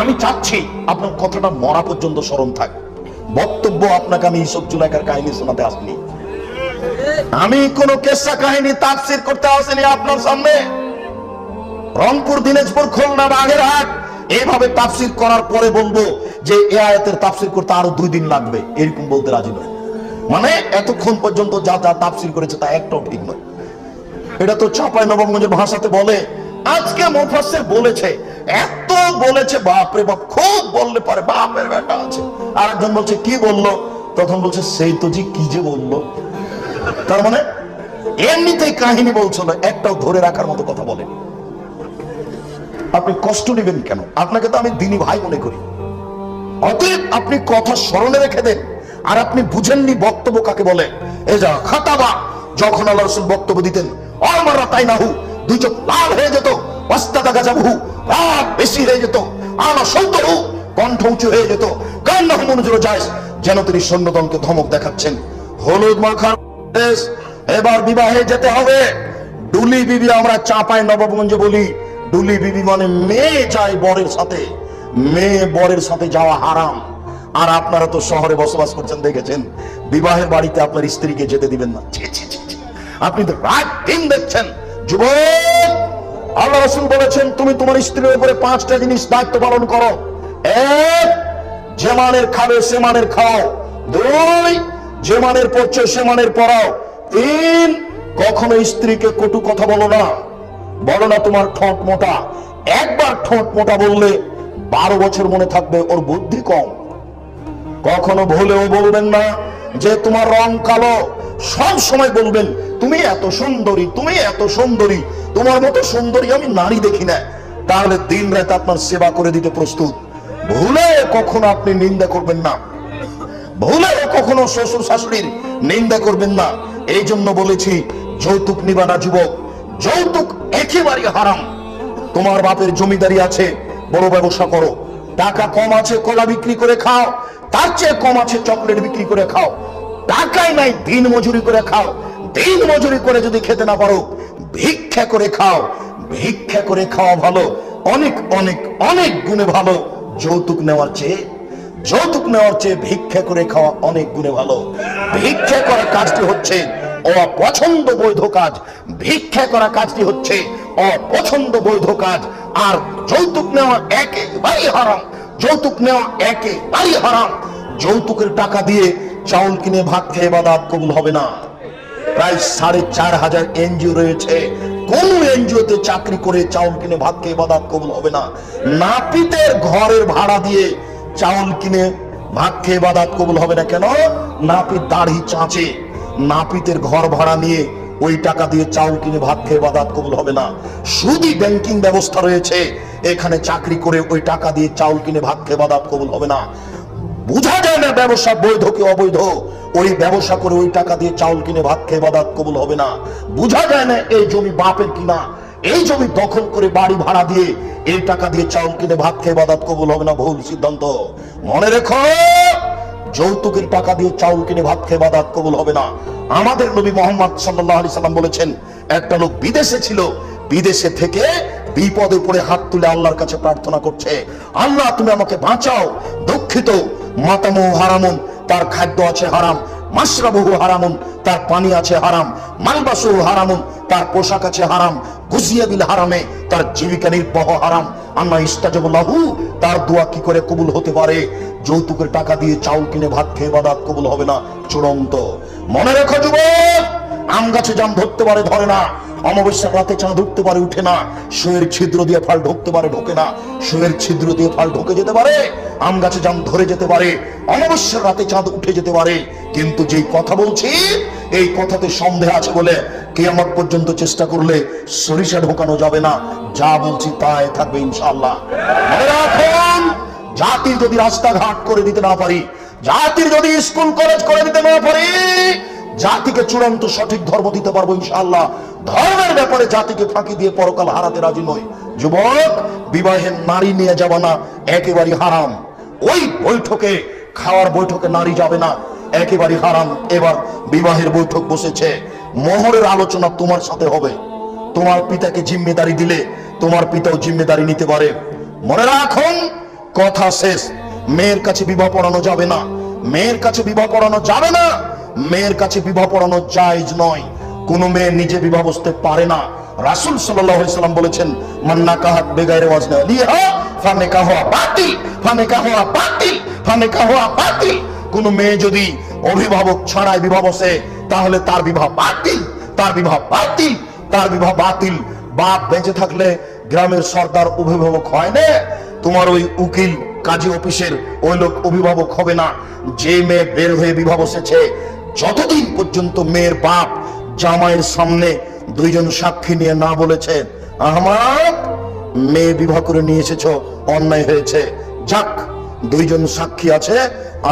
আমি চাচ্ছি আপনার কথাটা মরা পর্যন্ত স্মরণ থাক। বক্তব্য আপনাকে আমি ইসব জুলাইকার কাহিনী শোনাতে আসিনি, আমি কোন কেসা কাহিনী তাফসীর করতে আসিনি আপনার সামনে। রংপুর, দিনাজপুর, খুলনা, বাগেরহাট এইভাবে তাফসীর করার পরে বলবো যে এই আয়াতের তাফসীর করতে আরো 2 দিন লাগবে, এরকম বলতে রাজি নয়। মানে এতক্ষণ পর্যন্ত যা যা তাফসীর করেছে তা একটাও ঠিক নয়। এটা তো চাঁপাইনবাবগঞ্জের ভাষাতে বলে আজকে মুফাসসির বলেছে, এত বলেছে, বাপরে বাপ, খুব বললে পারে বাপের বেটা আছে। আরেকজন বলছে কি বললো, তখন বলছে সেই তো জি কি যে বললো। তার মানে এমনিতেই কাহিনী বলছিল, একটাও ধরে রাখার মতো কথা বলে। আপনি কষ্ট নেবেন কেন? আপনাকে তো আমি দিনী ভাই মনে করি। অতএব আপনি কথা স্মরণে রেখে দেন। আর আপনি বুঝেননি বক্তব্য কাকে বলে। এই যা খাতাবা, যখন আল্লাহ রাসূল বক্তব্য দিতেন, আমারা তাই না হু, দুই চোখ লাল হয়ে যেত, ওয়াস্তাদা গাজাবহু, রাগ বেশি হয়ে যেত, আনা সৌতহু, কণ্ঠ উঁচু হয়ে যেত, কান্নাহু মনজুর জায়েজ, যেন তিনি সৈন্যদলকে ধমক দেখাচ্ছেন। হলুদ মাখার দেশ, এবার বিবাহে যেতে হবে। ডুলি বিবি আমরা চাঁপাইনবাবগঞ্জে বলি, ডুলি বিবি মানে মেয়ে যায় বরের সাথে, মেয়ে বরের সাথে যাওয়া হারাম। আর আপনারা তো শহরে বসবাস করছেন, দেখেছেন বিবাহের বাড়িতে আপনার স্ত্রীকে যেতে দিবেন না। আপনি তো রাত দিন দেখছেন। যুবক, আল্লাহ রাসূল বলেছেন তুমি তোমার স্ত্রীর উপরে 5টা জিনিস দায়িত্ব পালন করো। 1, যে মানের খাবে সে মানের খাও। 2, যে মানের পড়ছে সে মানের পড়াও। 3, কখনো স্ত্রীকে কটু কথা বলো না। বলো না তোমার ঠোঁট মোটা। একবার ঠোঁট মোটা বললে 12 বছর মনে থাকবে, ওর বুদ্ধি কম। কখনো ভুলেও বলবেন না যে তোমার রং কালো। সব সময় বলবেন তুমি এত সুন্দরী, তুমি এত সুন্দরী, তোমার মতো সুন্দরী আমি নারী দেখি না। তাহলে দিন রাত আপনার সেবা করে দিতে প্রস্তুত। ভুলে কখনো আপনি নিন্দা করবেন না, ভুলে কখনো শ্বশুর শাশুড়ির নিন্দা করবেন না। এই জন্য বলেছি যৌতুক নিবা না যুবক, যৌতুক একেবারে হারাম। তোমার বাপের জমিদারি আছে, বড় ব্যবসা করো। টাকা কম আছে, কলা বিক্রি করে খাও। তার চেয়ে কম আছে, চকলেট বিক্রি করে খাও। টাকাই নাই, দিন মজুরি করে খাও। দিন মজুরি করে যদি খেতে না পারো, ভিক্ষা করে খাও। ভিক্ষা করে খাওয়া ভালো, অনেক অনেক অনেক গুণে ভালো যৌতুক নেওয়ার চেয়ে। যৌতুক নেওয়ার চেয়ে ভিক্ষা করে খাওয়া অনেক গুণে ভালো। ভিক্ষা করা কাজটি হচ্ছে অপছন্দ বৈধ কাজ। ভিক্ষা করা কাজটি হচ্ছে অপছন্দ বৈধ কাজ। আর যৌতুক নেওয়া একেবারেই হারাম। যৌতুক নেওয়া একেবারেই হারাম। যৌতুকের টাকা দিয়ে চাউল কিনে ভাত খেয়ে ইবাদত কবুল হবে না। প্রায় 4,500 এনজিও রয়েছে, কোন এনজিওতে চাকরি করে চাউল কিনে ভাত খেয়ে ইবাদত কবুল হবে না। নাপিতের ঘরের ভাড়া দিয়ে চাউল কিনে ভাত খেয়ে ইবাদত কবুল হবে না। কেন? নাপিত দাড়ি চাঁচে। নাপিতের ঘর ভাড়া নিয়ে ওই টাকা দিয়ে চাউল কিনে ভাত খেয়ে ইবাদত কবুল হবে না। শুধু ব্যাংকিং ব্যবস্থা রয়েছে, এখানে চাকরি করে ওই টাকা দিয়ে চাউল কিনে ভাত খেয়ে ইবাদত কবুল হবে না। বুঝা যায় না ব্যবসা বৈধ কি অবৈধ। ওই ব্যবসা করে ওই টাকা দিয়ে চাউল কিনে ভাত খেয়ে ইবাদত কবুল হবে না। বুঝা যায় না এই জমি বাপের কিনা। এই জমি দখল করে বাড়ি ভাড়া দিয়ে এই টাকা দিয়ে চাউল কিনে ভাত খেয়ে ইবাদত কবুল হবে না। ভুল সিদ্ধান্ত। মনে রেখো, যৌতুকের টাকা দিয়ে চাউল কিনে ভাত খেয়ে ইবাদত কবুল হবে না। আমাদের নবী মুহাম্মদ সাল্লাল্লাহু আলাইহি সাল্লাম বলেছেন, একটা লোক বিদেশে ছিল, বিদেশে থেকে বিপদে পড়ে হাত তুলে আল্লাহর কাছে প্রার্থনা করছে, আল্লাহ তুমি আমাকে বাঁচাও। দুঃখিত, মাতামু হারামুন, তার খাদ্য আছে হারাম। মাশরাবুহু হারামুন, তার পানি আছে হারাম। মালবাসুহু হারামুন, তার পোশাক আছে হারাম। গুজিয়া বিল হারামে, তার জীবিকা নির্বাহ হারাম। আন্না ইস্তাজাবু লাহু, তার দোয়া কি করে কবুল হতে পারে? যৌতুকের টাকা দিয়ে চাউল কিনে ভাত খেয়ে ইবাদত কবুল হবে না। চূড়ান্ত। মনে রেখো যুবক, আম গাছে জাম ধরতে পারে, ধরে না। অমাবস্যার রাতে চাঁদ উঠতে পারে, উঠে না। শোয়ের ছিদ্র দিয়ে ফাল ঢুকতে পারে, ঢোকে না। শোয়ের ছিদ্র দিয়ে ফাল ঢুকে যেতে পারে, আম গাছে জাম ধরে যেতে পারে, অমাবস্যার রাতে চাঁদ উঠে যেতে পারে। কিন্তু যেই কথা বলছি, এই কথাতে সন্দেহ আছে বলে কিয়ামত পর্যন্ত চেষ্টা করলে সরিষা ঢোকানো যাবে না। যা বলছি তাই থাকবে ইনশাআল্লাহ। মনে রাখুন, জাতির যদি রাস্তাঘাট করে দিতে না পারি, জাতির যদি স্কুল কলেজ করে দিতে না পারি, জাতিকে চূড়ান্ত সঠিক ধর্ম দিতে পারবো ইনশাআল্লাহ। ধর্মের ব্যাপারে জাতিকে ফাঁকি দিয়ে পরকাল হারাতে রাজি নই। যুবক, বিবাহের নারী নিয়ে যাবা না, একেবারে হারাম। ওই বৈঠকে, খাওয়ার বৈঠকে নারী যাবে না, একেবারে হারাম। এবার বিবাহের বৈঠক বসেছে, মোহরের আলোচনা তোমার সাথে হবে। তোমার পিতাকে জিম্মেদারি দিলে তোমার পিতাও জিম্মেদারি নিতে পারে। মনে রাখুন, কথা শেষ। মেয়ের কাছে বিবাহ পড়ানো যাবে না, মেয়ের কাছে বিবাহ পড়ানো যাবে না, মেয়ের কাছে বিবাহ পড়ানো জায়েজ নয়। কোন মেয়ে নিজে বিবাহ বসতে পারে না। রাসূল সাল্লাল্লাহু আলাইহি সাল্লাম বলেছেন, মান নাকাহাত বিগাইরি ওয়াজনা লিহা ফানিকাহু বাতিল, ফানিকাহু বাতিল, ফানিকাহু বাতিল। কোন মেয়ে যদি অভিভাবক ছাড়াই বিবাহ বসে, তাহলে তার বিবাহ বাতিল, তার বিবাহ বাতিল, তার বিবাহ বাতিল। বাপ বেঁচে থাকলে গ্রামের সর্দার অভিভাবক হয় না, তোমার ওই উকিল কাজী অফিসের ওই লোক অভিভাবক হবে না। যে মেয়ে বের হয়ে বিবাহ বসেছে, যতদিন পর্যন্ত মেয়ের বাপ জামাইয়ের সামনে দুইজন সাক্ষী নিয়ে না বলেছে, আমার মেয়ে বিবাহ করে নিয়ে এসেছো, অন্যায় হয়েছে, যাক দুইজন সাক্ষী আছে,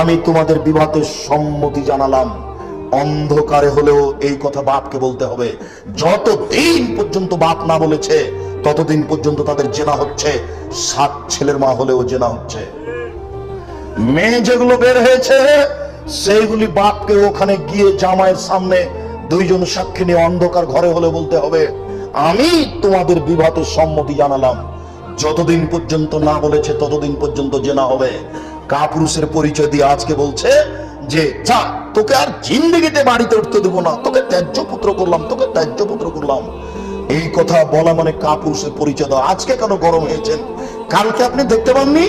আমি তোমাদের বিবাহে সম্মতি জানালাম, অন্ধকারে হলেও এই কথা বাপকে বলতে হবে। যতদিন পর্যন্ত বাপ না বলেছে, ততদিন পর্যন্ত তাদের জেনা হচ্ছে। 7 ছেলের মা হলেও জেনা হচ্ছে। মেয়ে যেগুলো বের হয়েছে, সেইগুলি বাপকে ওখানে গিয়ে জামাইয়ের সামনে দুইজন সাক্ষী নিয়ে অন্ধকার ঘরে হলে বলতে হবে, আমি তোমাদের বিবাহে সম্মতি জানালাম। যতদিন পর্যন্ত না বলেছে, ততদিন পর্যন্ত জেনা হবে। কাপুরুষের পরিচয় দিয়ে আজকে বলছে যে, যা, তোকে আর জিন্দেগিতে বাড়িতে উঠতে দেবো না, তোকে ত্যায্য পুত্র করলাম, তোকে ত্যায্য পুত্র করলাম। এই কথা বলা মানে কাপুরুষের পরিচয় দেওয়া। আজকে কেন গরম হয়েছেন? কালকে আপনি দেখতে পাননি?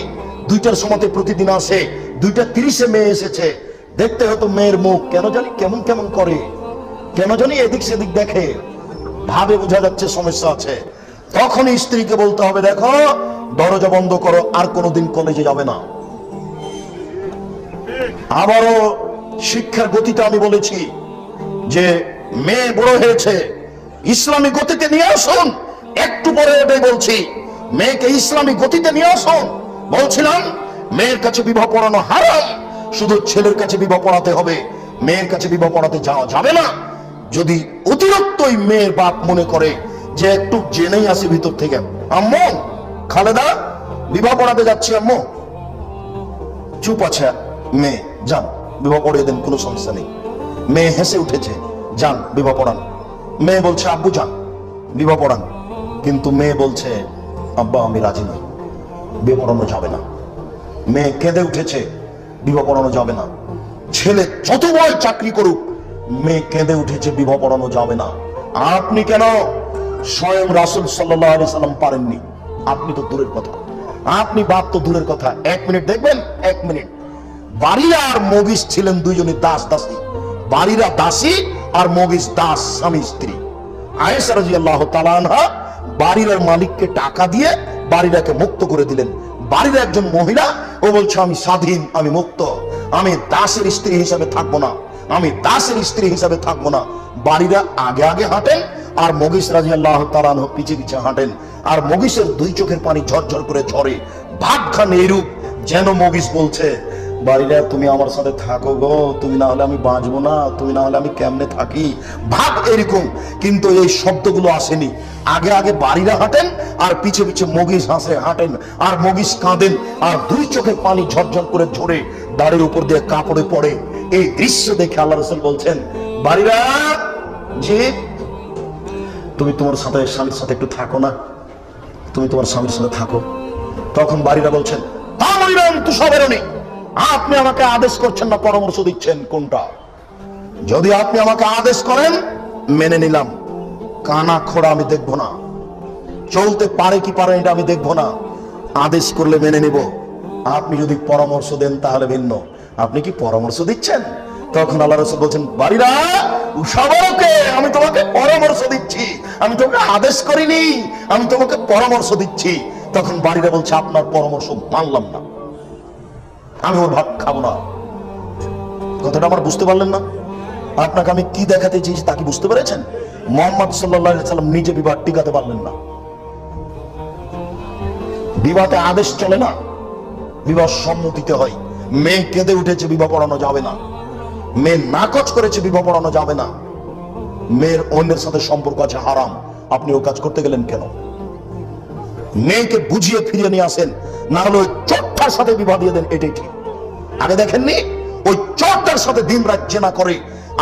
2টার সময়তে প্রতিদিন আসে, 2:30 মেয়ে এসেছে। দেখতে হতো মেয়ের মুখ কেন জানি কেমন কেমন করে, কেন জানি এদিক সেদিক দেখে, ভাবে বোঝা যাচ্ছে সমস্যা আছে। তখনই স্ত্রীকে বলতে হবে, দেখো দরজা বন্ধ করো, আর কোনোদিন কলেজে যাবে না। আবারও শিক্ষার গতিটা আমি বলেছি যে মেয়ে বড় হয়েছে, ইসলামী গতিতে নিয়ে আসুন। একটু পরে এটাই বলছি, মেয়েকে ইসলামী গতিতে নিয়ে আসুন। বলছিলাম মেয়ের কাছে বিবাহ পড়ানো হারাম, শুধু ছেলের কাছে বিবাহ পড়াতে হবে, মেয়ের কাছে বিবাহ পড়াতে যাওয়া যাবে না। যদি অতিরিক্তই মেয়ের বাপ মনে করে যে একটু জেনেই আসি ভিতর থেকে, আম্মু খালেদা বিবাহ পড়াতে যাচ্ছি, আম্মু চুপ আছে, মেয়ে যান বিবাহ পড়িয়ে দেন, কোনো সমস্যা নেই। মেয়ে হেসে উঠেছে, যান বিবাহ পড়ান। মেয়ে বলছে, আব্বু যান বিবাহ পড়ান। কিন্তু মেয়ে বলছে, আব্বা আমি রাজি নই, বিবাহ পড়ানো যাবে না। মেয়ে কেঁদে উঠেছে, বিবাহ পড়ানো যাবে না। ছেলে যত বড় চাকরি করুক, মেয়ে কেঁদে উঠেছে, বিবাহ পড়ানো যাবে না। আপনি কেন? স্বয়ং রাসূল সাল্লাল্লাহু আলাইহি সাল্লাম পারেননি, আপনি তো দূরের কথা, আপনি বাপ তো দূরের কথা। 1 মিনিট দেখবেন, 1 মিনিট। বাড়িরা আর মগিস ছিলেন দুইজনই দাস দাসী। বাড়িরা দাসী আর মগিস দাস, স্বামী স্ত্রী। আয়েশা রাদিয়াল্লাহু তাআলা আনহা বাড়ির মালিককে টাকা দিয়ে বাড়িরাকে মুক্ত করে দিলেন। বাড়ির একজন মহিলা, ও বলছে আমি স্বাধীন, আমি মুক্ত, আমি দাসের স্ত্রী হিসাবে থাকবো না, আমি দাসের স্ত্রী হিসাবে থাকবো না। বাড়িরা আগে আগে হাঁটেন আর মগিস রাদিয়াল্লাহু তাআলা আনহু পিছে পিছে হাঁটেন। আর মগিসের 2 চোখের পানি ঝরঝর করে ঝরে। ভাবখান এইরূপ যেন মগিস বলছে, বাড়িরা তুমি আমার সাথে থাকো গো, তুমি না হলে আমি বাঁচবো না, তুমি না হলে আমি কেমনে থাকি, ভাব এরকম। কিন্তু এই শব্দগুলো আসেনি। আগে আগে বাড়িরা হাঁটেন আর পিছে পিছে মগিস হাসে হাঁটেন, আর মগিস কাঁদেন, আর 2 চোখের পানি ঝরঝর করে ঝরে দাড়ির উপর দিয়ে কাপড়ে পড়ে। এই দৃশ্য দেখে আল্লাহ রাসূল বলছেন, বাড়িরা জি তুমি তোমার সাথে স্বামীর সাথে একটু থাকো না, তুমি তোমার স্বামীর সাথে থাকো। তখন বাড়িরা বলছেন, আপনি আমাকে আদেশ করছেন না পরামর্শ দিচ্ছেন কোনটা? যদি আপনি আমাকে আদেশ করেন মেনে নিলাম, কানা খোড়া আমি দেখবো না, চলতে পারে কি পারে এটা আমি দেখবো না, আদেশ করলে মেনে নিব। আপনি যদি পরামর্শ দেন তাহলে ভিন্ন। আপনি কি পরামর্শ দিচ্ছেন? তখন আল্লাহ রাসূল বলছেন, বাড়িরা উষাবরকে আমি তোমাকে পরামর্শ দিচ্ছি, আমি তোমাকে আদেশ করিনি, আমি তোমাকে পরামর্শ দিচ্ছি। তখন বাড়িরা বলছে আপনার পরামর্শ মানলাম না, আমি ওর ভাত খাবো না। কথাটা আমার বুঝতে পারলেন না? আপনাকে আমি কি দেখাতে চেয়েছি তা কি বুঝতে পেরেছেন? মুহাম্মদ সাল্লাল্লাহু আলাইহি সাল্লাম নিজে বিবাহ টিকাতে পারলেন না। বিবাহতে আদেশ চলে না, বিবাহ সম্মতিতে হয়। মেয়ে কেঁদে উঠেছে, বিবাহ পড়ানো যাবে না। মেয়ে নাকচ করেছে, বিবাহ পড়ানো যাবে না। মেয়ের অন্যের সাথে সম্পর্ক আছে, হারাম। আপনি ও কাজ করতে গেলেন কেন? মেয়েকে বুঝিয়ে ফিরিয়ে নিয়ে আসেন, না হলে ওই চোরটার সাথে বিবাহ দিয়ে দেন, এটাই ঠিক। আগে দেখেননি ওই চোরটার সাথে দিন রাত জেনা করে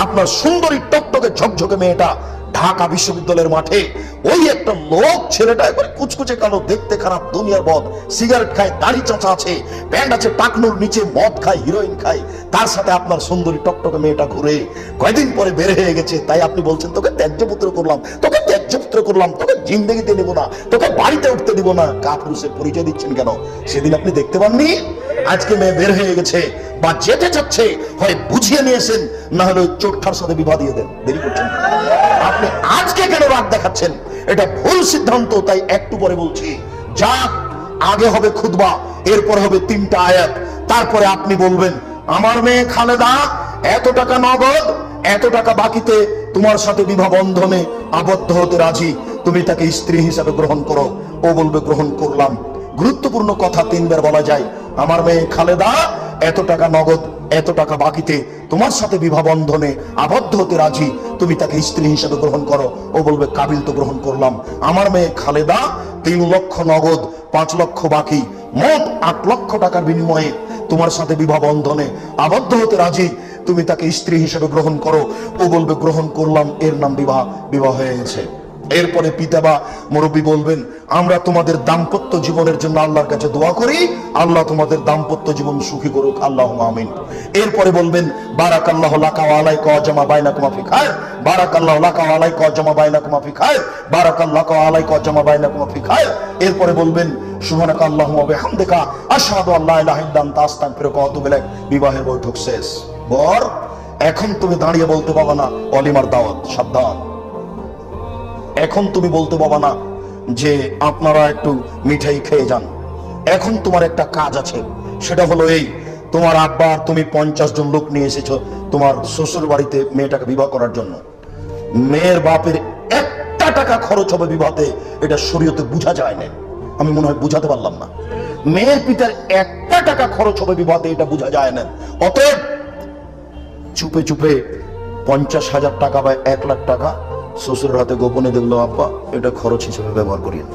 আপনার সুন্দরী টকটকে ঝকঝকে মেয়েটা ঢাকা বিশ্ববিদ্যালয়ের মাঠে, ওই একটা লোক ছেলেটা একবার কুচকুচে কালো, দেখতে খারাপ, দুনিয়ার বদ, সিগারেট খায়, দাড়ি চাঁচা আছে, প্যান্ট আছে টাকনুর নিচে, মদ খায়, হিরোইন খায়, তার সাথে আপনার সুন্দরী টকটকে মেয়েটা ঘুরে কয়দিন পরে বের হয়ে গেছে। তাই আপনি বলছেন তোকে ত্যায্যপুত্র করলাম, তোকে ত্যায্যপুত্র করলাম, তোকে জিন্দেগিতে নেব না, তোকে বাড়িতে উঠতে দিব না। কাপুরুষের পরিচয় দিচ্ছেন কেন? সেদিন আপনি দেখতে পাননি? আজকে মেয়ে বের হয়ে গেছে বা যেতে চাচ্ছে, হয় বুঝিয়ে নিয়েছেন, না হলে চোরটার সাথে বিবাহ দিয়ে দেন। দেরি করছেন আপনি। আজকে কেন রাগ দেখাচ্ছেন? এটা ভুল সিদ্ধান্ত। তাই একটু পরে বলছি, যা আগে হবে খুতবা, এরপর হবে 3টা আয়াত, তারপরে আপনি বলবেন আমার মেয়ে খালেদা এত টাকা নগদ, এত টাকা বাকিতে তোমার সাথে বিবাহ বন্ধনে আবদ্ধ হতে রাজি, তুমি তাকে স্ত্রী হিসাবে গ্রহণ করো। ও বলবে গ্রহণ করলাম। গুরুত্বপূর্ণ কথা 3বার বলা যায়। আমার মেয়ে খালেদা এত টাকা নগদ, এত টাকা বাকিতে তোমার সাথে বিবাহ বন্ধনে আবদ্ধ হতে রাজি, তুমি তাকে স্ত্রী হিসেবে গ্রহণ করো। ও বলবে কাবিল, তো গ্রহণ করলাম। আমার মেয়ে খালেদা 3 লক্ষ নগদ, 5 লক্ষ বাকি, মোট 8 লক্ষ টাকার বিনিময়ে তোমার সাথে বিবাহ বন্ধনে আবদ্ধ হতে রাজি, তুমি তাকে স্ত্রী হিসেবে গ্রহণ করো। ও বলবে গ্রহণ করলাম। এর নাম বিবাহ। বিবাহ হয়ে গেছে। এরপরে পিতা বা মুরব্বী বলবেন আমরা তোমাদের দাম্পত্য জীবনের জন্য আল্লাহর কাছে দোয়া করি, আল্লাহ তোমাদের দাম্পত্য জীবন সুখী করুক, আল্লাহুম্মা আমিন। এরপরে বলবেন বারাকাল্লাহু লাকা ওয়া আলাইকা ওয়া জামা বাইনাকুমা ফি খায়র, বারাকাল্লাহু লাকা ওয়া আলাইকা ওয়া জামা বাইনাকুমা ফি খায়র, বারাকাল্লাহু ওয়া আলাইকা ওয়া জামা বাইনাকুমা ফি খায়র। এরপরে বলবেন সুবহানাকা আল্লাহুম্মা ওয়া বিহামদিকা আশহাদু আল্লা ইলাহা ইল্লা আনতা আস্তাগফিরুকা ওয়া আতুবু ইলাইক। বিবাহের বৈঠক শেষ। বর এখন তুমি দাঁড়িয়ে বলতে পারবে না অলিমার দাওয়াত, সাবধান। এখন তুমি বলতে পারবা না যে আপনারা একটু মিঠাই খেয়ে যান। এখন তোমার একটা কাজ আছে, সেটা হলো এই, তোমার আব্বা আর তুমি 50 জন লোক নিয়ে এসেছো তোমার শ্বশুর বাড়িতে মেয়েটাকে বিবাহ করার জন্য। মেয়ের বাপের 1টা টাকা খরচ হবে বিবাহতে, এটা শরীয়তে বোঝা যায় না। আমি মনে হয় বুঝাতে পারলাম না। মেয়ের পিতার 1টা টাকা খরচ হবে বিবাহতে, এটা বোঝা যায় না। অতএব চুপে চুপে 50,000 টাকা বা 1 লাখ টাকা শ্বশুরের হাতে গোপনে দেখলো, আব্বা এটা খরচ হিসেবে ব্যবহার করিয়ে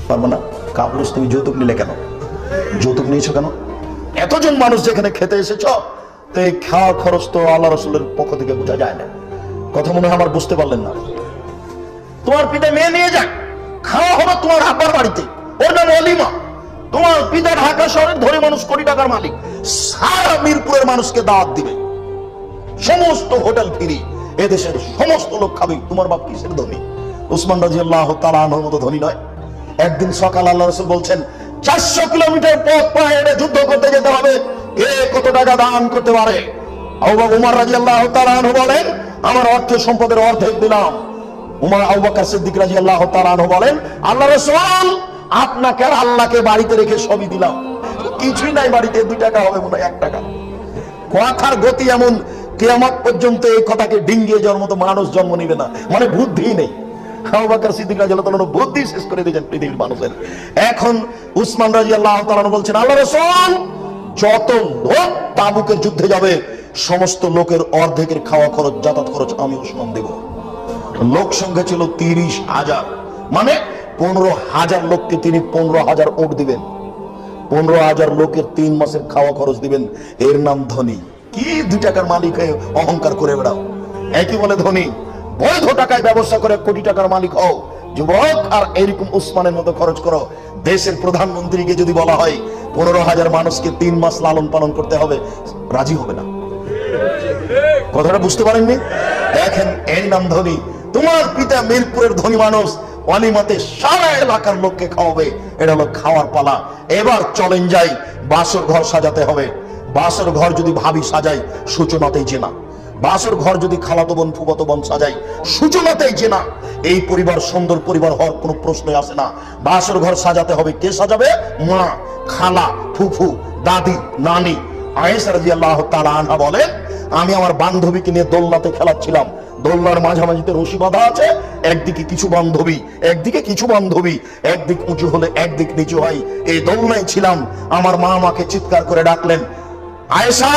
পারবো না। কাপুরুষ, তুমি যৌতুক নিলে কেন? যৌতুক নিয়েছো কেন? এতজন মানুষ যেখানে খেতে এসেছ, তো এই খাওয়া খরচ তো আল্লাহ রসুলের পক্ষ থেকে বোঝা যায় না। কথা মনে হয় আমার বুঝতে পারলেন না। তোমার পিতা মেয়ে নিয়ে যাক, খাওয়া হবে তোমার আব্বার বাড়িতে, ওর নাম অলিমা। তোমার পিতা ঢাকা শহরের ধনী মানুষ, কোটি টাকার মালিক, সারা মিরপুরের মানুষকে দাওয়াত দিবে, সমস্ত হোটেল ফ্রি, এদেশের সমস্ত লোক খাবে। তোমার বাপ কিসের ধনী? উসমান রাদিয়াল্লাহু তাআলা আনহুর মতো ধনী নয়। একদিন সকাল আল্লাহ রাসূল বলছেন 400 কিলোমিটার পথ পায়ে হেঁটে যুদ্ধ করতে যেতে হবে, কে কত টাকা দান করতে পারে? আবু বকর উমর রাদিয়াল্লাহু তাআলা আনহু বলেন আমার অর্থ সম্পদের অর্ধেক দিলাম। আবু বকর সিদ্দিক রাদিয়াল্লাহু তাআলা আনহু বলেন আল্লাহ রাসূল আপনাকে আর আল্লাহকে বাড়িতে রেখে সবই দিলাম, কিছুই নাই বাড়িতে, 2 টাকা হবে মনে হয় 1 টাকা। কথার গতি এমন, কিয়ামত পর্যন্ত এই কথাকে ডিঙ্গিয়ে যাওয়ার মতো মানুষ জন্ম নিবে না, মানে বুদ্ধি নেই। আবু বকর সিদ্দিক রাদিয়াল্লাহু তাআলা বুদ্ধি শেষ করে দিয়েছেন পৃথিবীর মানুষের। এখন উসমান রাদিয়াল্লাহু তাআলা বলছেন আল্লাহ রাসূল যত লোক তাবুকের যুদ্ধে যাবে সমস্ত লোকের অর্ধেকের খাওয়া খরচ, যাতায়াত খরচ আমি উসমান দেব। লোক সংখ্যা ছিল 30,000, মানে 15,000 লোককে তিনি 15,000 ওট দিবেন। 15,000 লোকের 3 মাসের খাওয়া খরচ দিবেন। এর নাম ধনী? কি 2 টাকার মালিক হয়ে অহংকার করে বেড়াও? একই বলে ধনী? বৈধ টাকায় ব্যবসা করে কোটি টাকার মালিক হও যুবক, আর এরকম উসমানের মতো খরচ করো। দেশের প্রধানমন্ত্রীকে যদি বলা হয় 15,000 মানুষকে 3 মাস লালন পালন করতে হবে, রাজি হবে না। কথাটা বুঝতে পারেননি? দেখেন, এর নাম ধনী। তোমার পিতা মিরপুরের ধনী মানুষ, ওয়ালিমাতে সারা এলাকার লোককে খাওয়াবে, এটা হলো খাওয়ার পালা। এবার চলেন যাই, বাসর ঘর সাজাতে হবে। বাসর ঘর যদি ভাবি সাজাই, সূচনাতেই জেনা। বাসর ঘর যদি খালাতো বোন ফুফাতো বোন সাজাই, সূচনাতেই যে না এই পরিবার সুন্দর পরিবার হওয়ার কোনো প্রশ্নই আসে না। বাসর ঘর সাজাতে হবে, কে সাজাবে? মা, খালা, ফুফু, দাদি, নানি। আয়েশা রাদিয়াল্লাহু তাআলা আনহা বলেন, আমি আমার বান্ধবীকে নিয়ে দোলনাতে খেলাচ্ছিলাম। দোলনার মাঝামাঝিতে রশি বাঁধা আছে, একদিকে কিছু বান্ধবী, একদিকে কিছু বান্ধবী, একদিক উঁচু হলে একদিক নিচু হয়। এই দোলনায় ছিলাম। আমার মা আমাকে চিৎকার করে ডাকলেন, আয়েশা।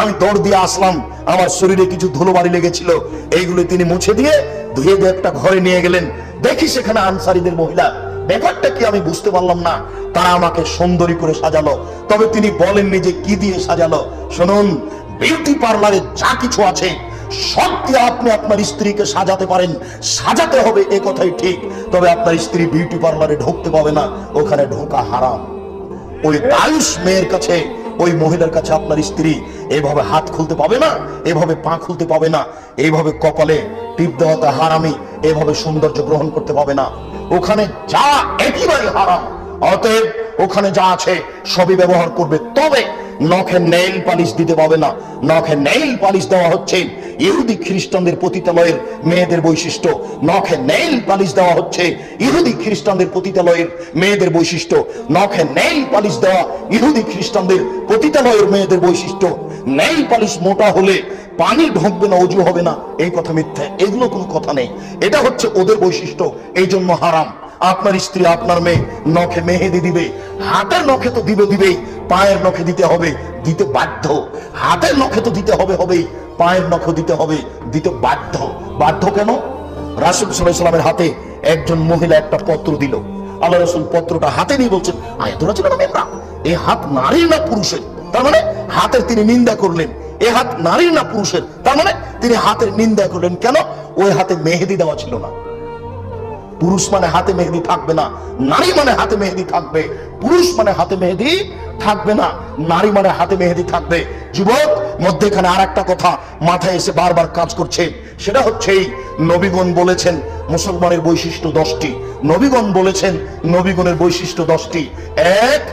আমি দৌড় দিয়ে আসলাম। আমার শরীরে কিছু ধুলোবালি লেগেছিল, এইগুলো তিনি মুছে দিয়ে ধুয়ে দিয়ে একটা ঘরে নিয়ে গেলেন। দেখি সেখানে আনসারীদের মহিলা। ব্যাপারটা কি আমি বুঝতে পারলাম না। তারা আমাকে সুন্দরী করে সাজালো, তবে তিনি বলেননি যে কি দিয়ে সাজালো। শুনুন, বিউটি পার্লারে যা কিছু আছে সব দিয়ে আপনি আপনার স্ত্রীকে সাজাতে পারেন। সাজাতে হবে এ কথাই ঠিক, তবে আপনার স্ত্রী বিউটি পার্লারে ঢুকতে পাবে না, ওখানে ঢোকা হারাম। ওই দায়ুষ মেয়ের কাছে, ওই মহিলার কাছে আপনার স্ত্রী এইভাবে হাত খুলতে পাবে না, এভাবে পা খুলতে পাবে না, এইভাবে কপালে টিপ দেওয়াতে হারামি, এভাবে সৌন্দর্য গ্রহণ করতে পাবে না। ওখানে যা একেবারে হারাম। অতএব ওখানে যা আছে সবই ব্যবহার করবে, তবে নখে নেইল পালিশ দিতে পাবে না। নখে নেইল পালিশ দেওয়া হচ্ছে ইহুদি খ্রিস্টানদের পতিতালয়ের মেয়েদের বৈশিষ্ট্য। নখে নেইল পালিশ দেওয়া হচ্ছে ইহুদি খ্রিস্টানদের পতিতালয়ের মেয়েদের বৈশিষ্ট্য। নখে নেইল পালিশ দেওয়া ইহুদি খ্রিস্টানদের পতিতালয়ের মেয়েদের বৈশিষ্ট্য। নেইল পালিশ মোটা হলে পানি ঢুকবে না, অজু হবে না, এই কথা মিথ্যা। এগুলো কোনো কথা নেই, এটা হচ্ছে ওদের বৈশিষ্ট্য, এই জন্য হারাম। আপনার স্ত্রী, আপনার মেয়ে নখে মেহেদি দিবে, হাতের নখে তো দিবেই, পায়ের নখে দিতে হবে, দিতে বাধ্য। হাতের নখে তো দিতে হবেই, পায়ের নখে দিতে হবে, দিতে বাধ্য। বাধ্য কেন? রাসূল সাল্লাল্লাহু আলাইহি ওয়াসাল্লামের হাতে একজন মহিলা একটা পত্র দিল। আল্লাহ রাসূল পত্রটা হাতে নিয়ে বলছেন, আয়াতুল্লাহ ছিল না মেমরা, এই হাত নারীর না পুরুষের? তার মানে হাতের তিনি নিন্দা করলেন। এ হাত নারীর না পুরুষের? তার মানে তিনি হাতের নিন্দা করলেন। কেন? ওই হাতে মেহেদি দেওয়া ছিল না। পুরুষ মানে হাতে মেহেদি থাকবে না, নারী মানে হাতে মেহেদি থাকবে। পুরুষ মানে হাতে মেহেদি থাকবে না, নারী মানে হাতে মেহেদি থাকবে। যুবক, মধ্যেখানে আর একটা কথা মাথায় এসে বারবার কাজ করছে, সেটা হচ্ছে নবীগণ বলেছেন মুসলমানের বৈশিষ্ট্য 10টি। নবীগণ বলেছেন নবীগণের বৈশিষ্ট্য 10টি। এক,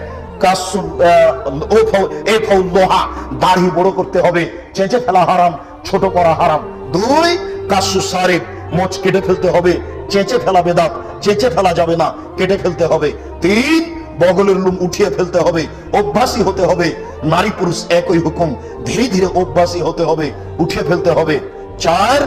দাড়ি বড় করতে হবে, চেঁচে ফেলা হারাম, ছোট করা হারাম। 2, কাসু সারিফ, মোচ কেটে ফেলতে হবে, চেঁচে ফেলা বেদাত, চেঁচে ফেলা যাবে না, কেটে ফেলতে হবে। 3, বগলের লোম উঠিয়ে ফেলতে হবে, অভ্যাসী হতে হবে। নারী পুরুষ একই হুকুম, ধীরে ধীরে অভ্যাসী হতে হবে, উঠিয়ে ফেলতে হবে। 4,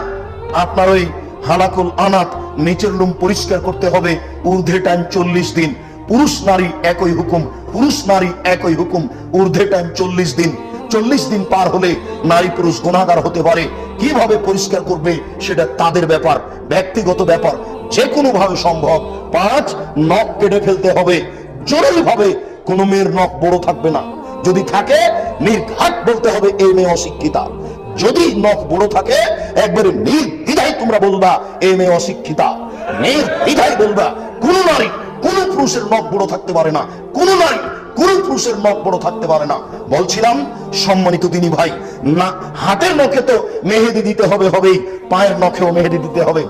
আপনার ওই হালাকুল আনাত, নিচের লোম পরিষ্কার করতে হবে, ঊর্ধ্বে টাইম 40 দিন। পুরুষ নারী একই হুকুম, পুরুষ নারী একই হুকুম, ঊর্ধ্বে টাইম 40 দিন। 40 দিন পার হলে নারী পুরুষ গুনাহগার হতে পারে। কিভাবে পরিষ্কার করবে সেটা তাদের ব্যাপার, ব্যক্তিগত ব্যাপার, যে কোনো ভাবে সম্ভব। 5, নখ কেটে ফেলতে হবে, জরুরি ভাবে। কোন মেয়ের নখ বড় থাকবে না, যদি থাকে নির্ঘাত বলতে হবে এই মেয়ে অশিক্ষিতা। যদি নখ বড় থাকে একবারে নির্দ্বিধায় তোমরা বলবা এই মেয়ে অশিক্ষিতা, নির্দ্বিধায় বলবা। কোন নারী কোন পুরুষের নখ বড় থাকতে পারে না, কোন নারী কোন পুরুষের নখ বড় থাকতে পারে না। বলছিলাম সম্মানিত দিনী ভাই, না হাতের নখে তো মেহেদি দিতে হবেই, পায়ের নখেও মেহেদি দিতে হবে।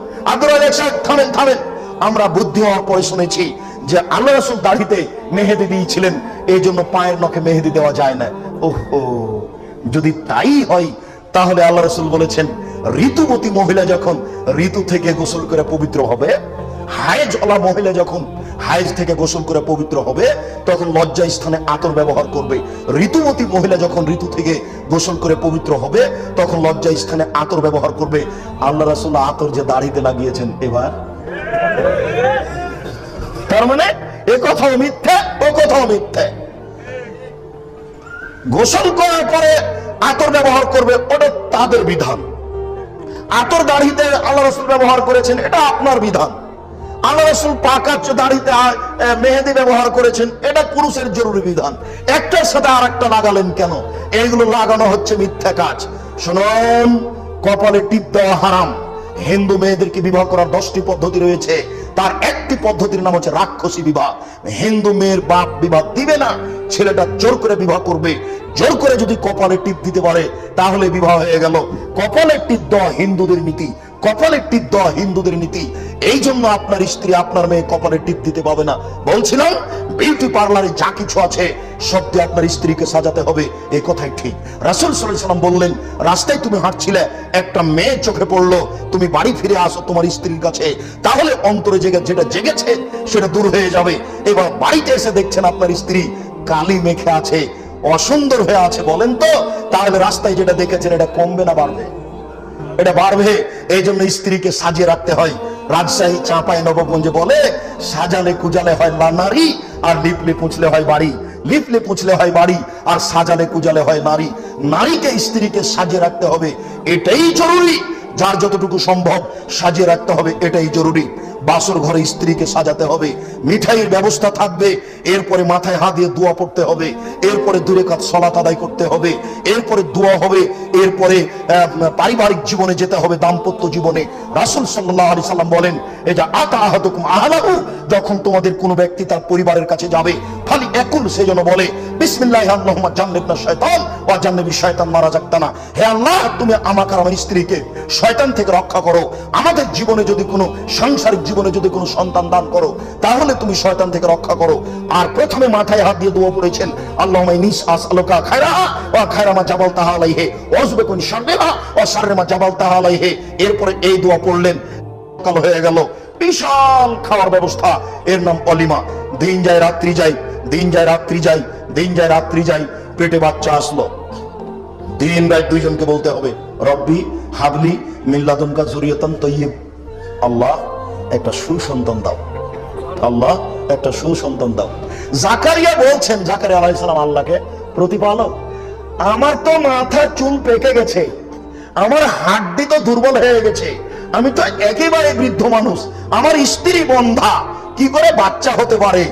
থামেন। আমরা বুদ্ধি হওয়ার পরে শুনেছি যে আল্লাহ রাসূল দাড়িতে মেহেদি দিয়েছিলেন, এই জন্য পায়ের নখে মেহেদি দেওয়া যায় না। ওহো, যদি তাই হয় তাহলে আল্লাহ রাসূল বলেছেন ঋতুবতী মহিলা যখন ঋতু থেকে গোসল করে পবিত্র হবে, হায়েজওয়ালা মহিলা যখন হায়েজ থেকে গোসল করে পবিত্র হবে, তখন লজ্জা স্থানে আতর ব্যবহার করবে। ঋতুবতী মহিলা যখন ঋতু থেকে গোসল করে পবিত্র হবে, তখন লজ্জা স্থানে আতর ব্যবহার করবে। আল্লাহ রাসূল আতর যে দাড়িতে লাগিয়েছেন এবার, তার মানে এ কথাও মিথ্যা, ও কথাও মিথ্যা। গোসল করার পরে আতর ব্যবহার করবে, ওটা তাদের বিধান। আতর দাড়িতে আল্লাহ রাসূল ব্যবহার করেছেন, এটা আপনার বিধান। আল্লাহ রাসূল পাকাচ্চ দাড়িতে মেহেদি ব্যবহার করেছেন, এটা পুরুষের জরুরি বিধান। একটার সাথে আর একটা লাগালেন কেন? এইগুলো লাগানো হচ্ছে মিথ্যা কাজ। শুনুন, কপালে টিপ দেওয়া হারাম। হিন্দু মেয়েদেরকে বিবাহ করার 10টি পদ্ধতি রয়েছে, তার একটি পদ্ধতির নাম হচ্ছে রাক্ষসী বিবাহ। হিন্দু মেয়ের বাপ বিবাহ দিবে না, ছেলেটা জোর করে বিবাহ করবে। জোর করে যদি কপালে টিপ দিতে পারে তাহলে বিবাহ হয়ে গেল। কপালে টিপ দেওয়া হিন্দুদের নীতি, কপালে টিপ দেওয়া হিন্দুদের নীতি। এই জন্য আপনার স্ত্রী আপনার মেয়ে কপালে টিপ দিতে পাবে না। বলছিলাম বিউটি পার্লারে যা কিছু আছে সব দিয়ে আপনার স্ত্রীকে সাজাতে হবে, এই কথাই ঠিক। রাসূল সাল্লাল্লাহু আলাইহি ওয়াসাল্লাম বললেন, রাস্তায় তুমি হাঁটছিলে, একটা মেয়ে চোখে পড়লো, তুমি বাড়ি ফিরে আসো তোমার স্ত্রীর কাছে, তাহলে অন্তরে যেটা জেগেছে সেটা দূর হয়ে যাবে। এবার বাড়িতে এসে দেখছেন আপনার স্ত্রী কালি মেখে আছে, অসুন্দর হয়ে আছে, বলেন তো তাহলে রাস্তায় যেটা দেখেছেন এটা কমবে না বাড়বে? এটা বাড়বে। এই জন্য স্ত্রীকে সাজিয়ে রাখতে হয়। রাজশাহী চাঁপাই নবগঞ্জে বলে, সাজালে কুজালে হয় নারী, আর লিপলে পুছলে হয় বাড়ি। লিপলে পুছলে হয় বাড়ি, আর সাজালে কুজালে হয় নারী। নারীকে স্ত্রীকে সাজিয়ে রাখতে হবে, এটাই জরুরি। যার যতটুকু সম্ভব সাজিয়ে রাখতে হবে, এটাই জরুরি। বাসর ঘরে স্ত্রীকে সাজাতে হবে, মিঠাইয়ের ব্যবস্থা থাকবে, এরপরে মাথায় হাত দিয়ে দোয়া পড়তে হবে, এরপরে 2 রাকাত সালাত আদায় করতে হবে, এরপরে দোয়া হবে, এরপরে পারিবারিক জীবনে যেতে হবে, দাম্পত্য জীবনে। রাসূল সাল্লাল্লাহু আলাইহি সাল্লাম বলেন, এটা আতা আহাদুকুম আহলাহু, যখন তোমাদের কোনো ব্যক্তি তার পরিবারের কাছে যাবে, খালি একুল সেজন্য বলে বিসমিল্লাহি আল্লাহুম্মা জান্নিবনা শাইতান ওয়া জান্নিবি শাইতান মা রাযাকতানা। হে আল্লাহ, তুমি আমাকে আর আমার স্ত্রীকে শয়তান থেকে রক্ষা করো। আমাদের জীবনে যদি কোনো সাংসারিক জীবনে যদি কোনো সন্তান দান করো, তাহলে তুমি শয়তান থেকে রক্ষা করো। আর প্রথমে মাথায় হাত দিয়ে দোয়া পড়েছেন, আল্লাহুম্মা ইন্নী আসআলুকা খায়রাহা ওয়া খায়রা মা জাবালতাহা আলাইহি ওয়া আউযুবিকা মিন শাররিহা ওয়া শাররি মা জাবালতাহা আলাইহি। এরপরে এই দোয়া পড়লেন, কাল হয়ে গেল, বিশাল খাওয়ার ব্যবস্থা, এর নাম অলিমা। দিন যায় রাত্রি যায়, দিন যায় রাত্রি যায়, দিন যায় রাত্রি যায়, পেটে বাচ্চা আসলো। দিন রাত দুইজনকে বলতে হবে, রব্বি হাবলি মিন লাদুনকা যুরিয়াতান তাইয়্যিব, আল্লাহ একটা সুসন্তান দাও, আল্লাহ একটা সুসন্তান দাও। জাকারিয়া বলছেন, জাকারিয়া আলাইহিস সালাম আল্লাহকে, প্রতিপালক, আমার তো মাথার চুল পেকে গেছে, আমার হাড্ডি তো দুর্বল হয়ে গেছে, আমি তো একেবারে বৃদ্ধ মানুষ, আমার স্ত্রী বন্ধা, কি করে বাচ্চা হতে পারে?